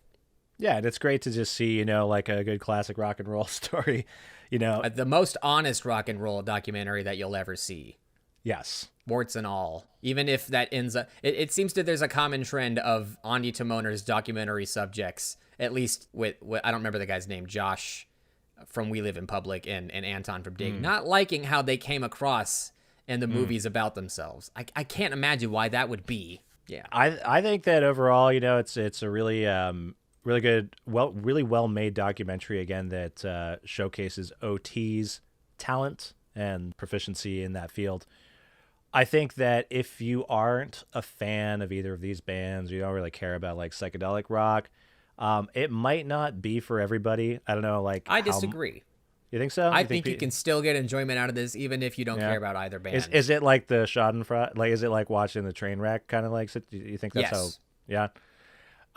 Yeah, and it's great to just see, like a good classic rock and roll story, The most honest rock and roll documentary that you'll ever see. Yes. Warts and all. Even if that ends up... It seems that there's a common trend of Ondi Timoner's documentary subjects, at least with I don't remember the guy's name, Josh from We Live in Public and Anton from Dig, not liking how they came across in the movies about themselves. I can't imagine why that would be. Yeah. I think that overall, it's a really... really good, really well-made documentary, again, that showcases OT's talent and proficiency in that field. I think that if you aren't a fan of either of these bands, you don't really care about like psychedelic rock, it might not be for everybody. I don't know, like... I disagree. You think so? I think you can still get enjoyment out of this, even if you don't care about either band. Is it like the Schadenfreude? Like, is it like watching the train wreck kind of like... Do you think that's yes. how... Yeah.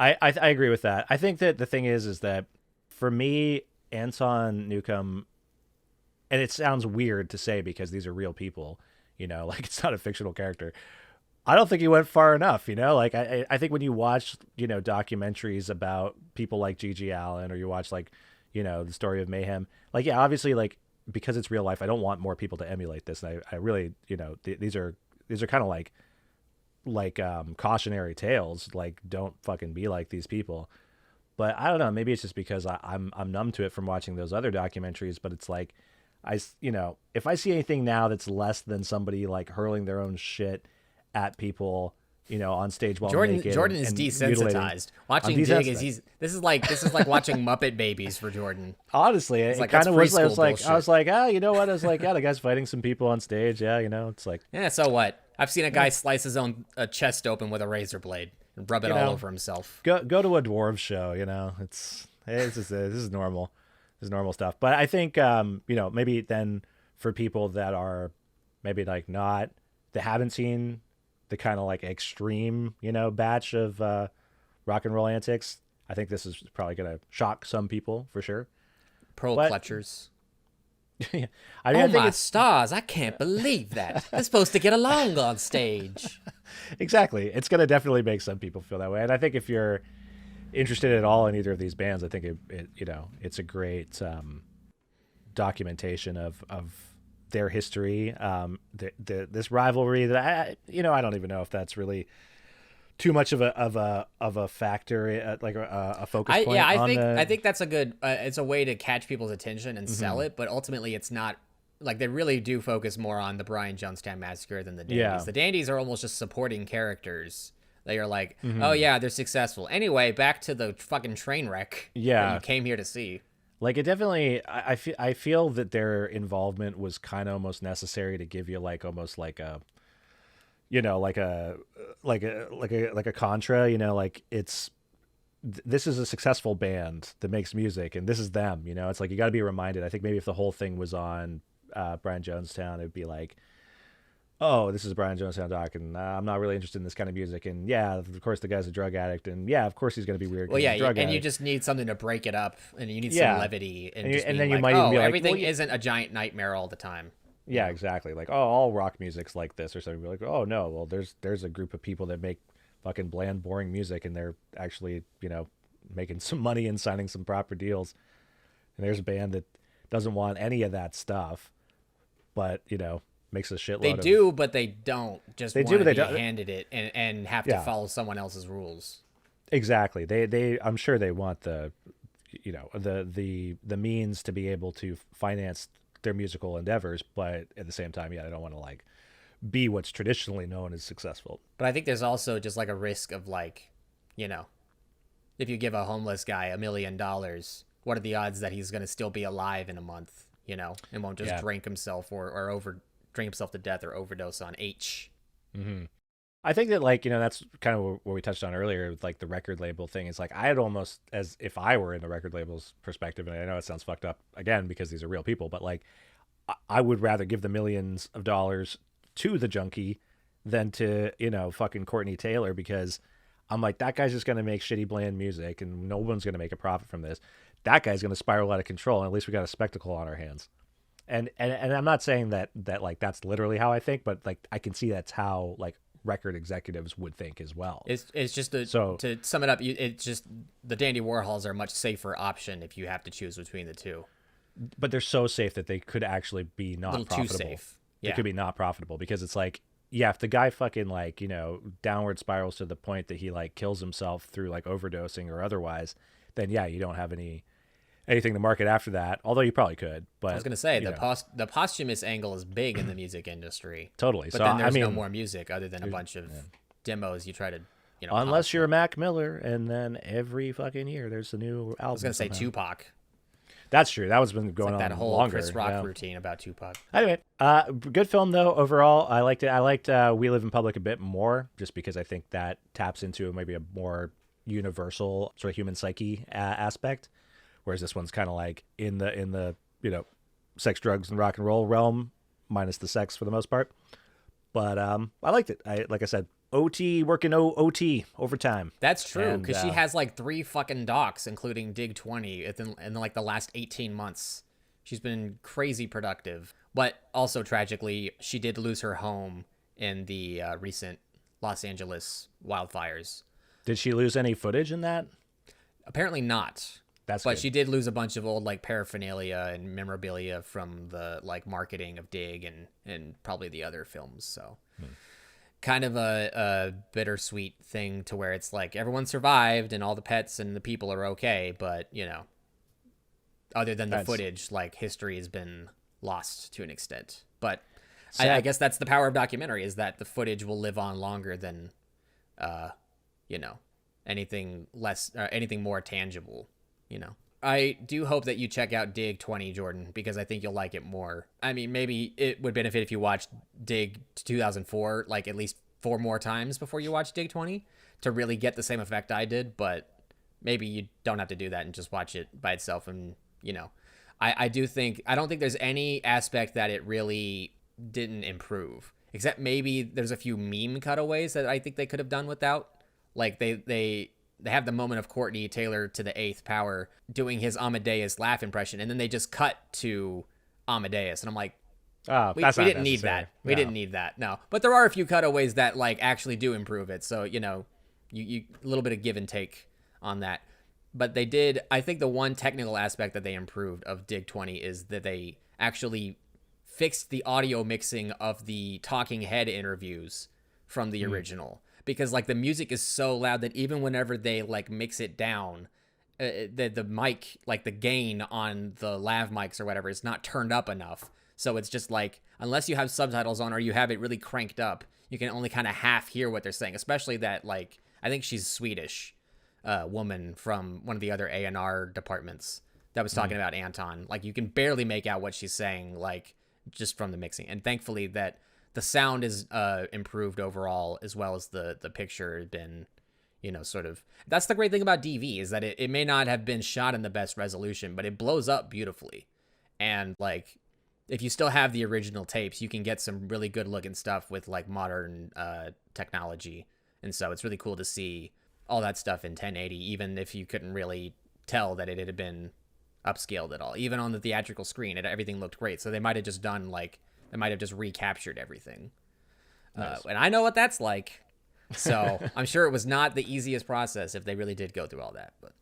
I agree with that. I think that the thing is that for me, Anton Newcomb, and it sounds weird to say because these are real people, like it's not a fictional character. I don't think he went far enough, like I think when you watch, documentaries about people like Gigi Allen, or you watch like, the story of Mayhem, like, yeah, obviously, like, because it's real life, I don't want more people to emulate this. And I really, these are kind of like cautionary tales, like, don't fucking be like these people. But I don't know, maybe it's just because I'm numb to it from watching those other documentaries. But it's like, if I see anything now that's less than somebody like hurling their own shit at people, on stage while Jordan naked is and desensitized. Watching Dig this is like watching Muppet Babies for Jordan. Honestly, it's it like, kind of was. I was like, bullshit. you know what? I was like, yeah, the guy's fighting some people on stage. Yeah, it's like, yeah, so what? I've seen a guy slice his own chest open with a razor blade and rub it all over himself. Go to a dwarves show. This is normal. This is normal stuff. But I think maybe then for people that are maybe like they haven't seen the kind of like extreme batch of rock and roll antics, I think this is probably gonna shock some people for sure. Pearl clutchers. Yeah. I think my stars, I can't believe that. They're supposed to get along on stage. Exactly. It's going to definitely make some people feel that way. And I think if you're interested at all in either of these bands, I think it's a great documentation of their history. This rivalry that I don't even know if that's really too much of a factor, like a focus point. I think that's a good. It's a way to catch people's attention and sell it, but ultimately, it's not like they really do focus more on the Brian Jonestown Massacre than the Dandies. Yeah. The Dandies are almost just supporting characters. They are like, oh yeah, they're successful. Anyway, back to the fucking train wreck. Yeah, that you came here to see. Like, it definitely, I feel that their involvement was kind of almost necessary to give you like almost like a. Like a contra, like this is a successful band that makes music and this is them, it's like, you got to be reminded. I think maybe if the whole thing was on Brian Jonestown, it'd be like, oh, this is Brian Jonestown doc, and I'm not really interested in this kind of music. And yeah, of course the guy's a drug addict, and yeah, of course he's going to be weird. Well, yeah, he's a drug addict. You just need something to break it up, and you need some levity, and then you might even be like, everything isn't a giant nightmare all the time. Yeah, exactly. Like, oh, all rock music's like this or something. Be like, oh no, well, there's a group of people that make fucking bland, boring music, and they're actually, making some money and signing some proper deals. And there's a band that doesn't want any of that stuff, but makes a shitload. They do, but they don't. Just they want do, to but be they don't handed it and have to follow someone else's rules. Exactly. They I'm sure they want the means to be able to finance their musical endeavors, but at the same time, they don't want to like be what's traditionally known as successful. But I think there's also just like a risk of like, if you give a homeless guy $1 million, what are the odds that he's going to still be alive in a month, and won't just drink himself or drink himself to death or overdose on H. Mm-hmm. I think that, like, that's kind of what we touched on earlier with, like, the record label thing. Is like, I had almost, as if I were in the record label's perspective, and I know it sounds fucked up again because these are real people, but like, I would rather give the millions of dollars to the junkie than to, fucking Courtney Taylor, because I'm like, that guy's just going to make shitty, bland music and no one's going to make a profit from this. That guy's going to spiral out of control, and at least we got a spectacle on our hands. And I'm not saying that like that's literally how I think, but like I can see that's how like record executives would think as well. It's just to sum it up, it's just the Dandy Warhols are a much safer option if you have to choose between the two. But they're so safe that they could actually be not a little profitable. Too safe. Yeah. They could be not profitable because it's like, yeah, if the guy fucking like, downward spirals to the point that he like kills himself through like overdosing or otherwise, then yeah, you don't have anything to market after that. Although you probably could. But I was gonna say the posthumous angle is big in the music industry. Totally. But so then there's no more music other than a bunch of demos you try to unless you're a Mac Miller, and then every fucking year there's a new album. I was gonna say Tupac. That's true. That was been going like on that whole longer. Chris Rock routine about Tupac. Anyway, good film though overall. I liked it. I liked We Live in Public a bit more, just because I think that taps into maybe a more universal sort of human psyche aspect, whereas this one's kind of like in the sex, drugs, and rock and roll realm, minus the sex for the most part. But I liked it. Like I said, working OT overtime. That's true, because she has like 3 fucking docs, including Dig 20, in like the last 18 months. She's been crazy productive. But also, tragically, she did lose her home in the recent Los Angeles wildfires. Did she lose any footage in that? Apparently not. But good. She did lose a bunch of old like paraphernalia and memorabilia from the like marketing of Dig and probably the other films. So kind of a bittersweet thing to where it's like everyone survived and all the pets and the people are okay, but other than the footage, like history has been lost to an extent. But I guess that's the power of documentary, is that the footage will live on longer than anything less, anything more tangible. I do hope that you check out Dig 20, Jordan, because I think you'll like it more. I mean, maybe it would benefit if you watched Dig 2004 like at least 4 more times before you watch Dig 20 to really get the same effect I did, but maybe you don't have to do that and just watch it by itself. And I don't think there's any aspect that it really didn't improve, except maybe there's a few meme cutaways that I think they could have done without. Like they have the moment of Courtney Taylor to the 8th power doing his Amadeus laugh impression, and then they just cut to Amadeus, and I'm like, we didn't need that. We didn't need that. No, but there are a few cutaways that like actually do improve it. So you a little bit of give and take on that. But they did. I think the one technical aspect that they improved of Dig 20 is that they actually fixed the audio mixing of the talking head interviews from the original. Because like the music is so loud that even whenever they like mix it down, the mic, like the gain on the lav mics or whatever, is not turned up enough. So it's just like, unless you have subtitles on or you have it really cranked up, you can only kind of half hear what they're saying. Especially that, like, I think she's Swedish woman from one of the other A&R departments that was talking about Anton. Like you can barely make out what she's saying, like just from the mixing. And thankfully that the sound is improved overall, as well as the picture has been, sort of. That's the great thing about DV, is that it may not have been shot in the best resolution, but it blows up beautifully. And like, if you still have the original tapes, you can get some really good looking stuff with like modern technology. And so it's really cool to see all that stuff in 1080, even if you couldn't really tell that it had been upscaled at all. Even on the theatrical screen, everything looked great. So they might have just done like, they might have just recaptured everything. Nice. And I know what that's like. So I'm sure it was not the easiest process if they really did go through all that. But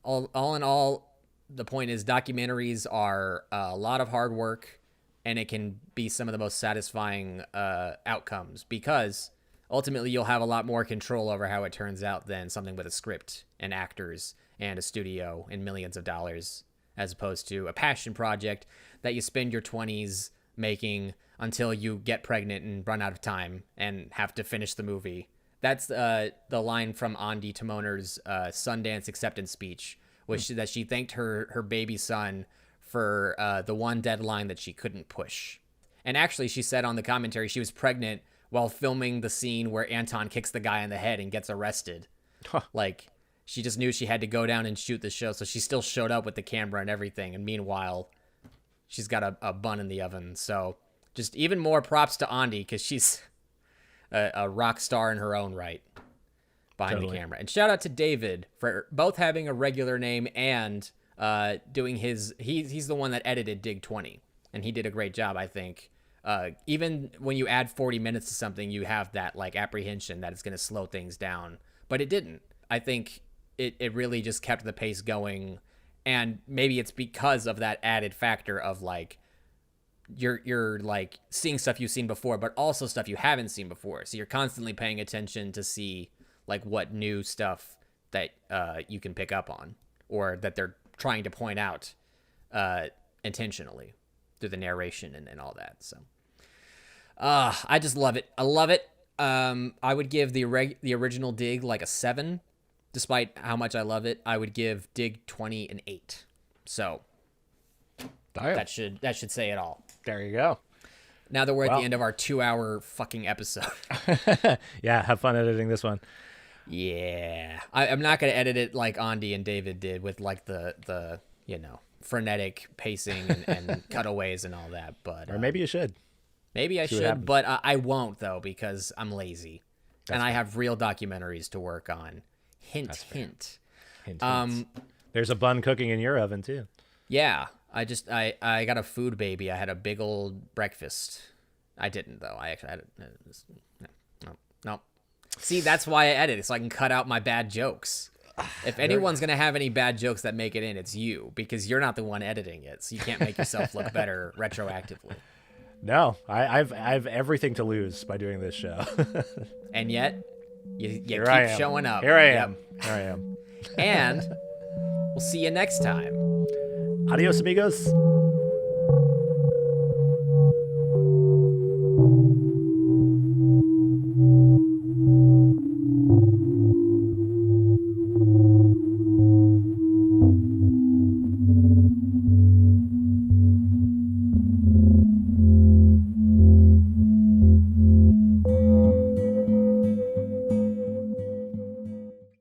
all in all, the point is documentaries are a lot of hard work, and it can be some of the most satisfying outcomes, because ultimately you'll have a lot more control over how it turns out than something with a script and actors and a studio and millions of dollars, as opposed to a passion project that you spend your 20s making until you get pregnant and run out of time and have to finish the movie. That's the line from Ondi Timoner's Sundance acceptance speech, which that she thanked her baby son for the one deadline that she couldn't push. And actually, she said on the commentary she was pregnant while filming the scene where Anton kicks the guy in the head and gets arrested. Like, she just knew she had to go down and shoot the show, so she still showed up with the camera and everything. And meanwhile, she's got a bun in the oven. So just even more props to Ondi, because she's a rock star in her own right behind the camera. And shout out to David for both having a regular name and doing his... He's the one that edited Dig 20, and he did a great job, I think. Even when you add 40 minutes to something, you have that like apprehension that it's going to slow things down, but it didn't. I think it really just kept the pace going, and maybe it's because of that added factor of like you're like seeing stuff you've seen before, but also stuff you haven't seen before. So you're constantly paying attention to see like what new stuff that you can pick up on, or that they're trying to point out intentionally through the narration and all that. So I just love it. I love it. I would give the original Dig like a 7. Despite how much I love it, I would give Dig 20 an 8. So that should say it all. There you go. Now that we're at the end of our 2-hour fucking episode. Yeah, have fun editing this one. Yeah. I'm not going to edit it like Ondi and David did with like the frenetic pacing and cutaways and all that. But or maybe you should. Maybe I should, but I won't, though, because I'm lazy. And I have real documentaries to work on. Hint, hint. Hint. There's a bun cooking in your oven, too. Yeah. I got a food baby. I had a big old breakfast. I didn't, though. I actually had no. See, that's why I edit it, so I can cut out my bad jokes. If anyone's going to have any bad jokes that make it in, it's you, because you're not the one editing it, so you can't make yourself look better retroactively. No, I've everything to lose by doing this show. And yet, you keep showing up. Here I am. And we'll see you next time. Adios, amigos.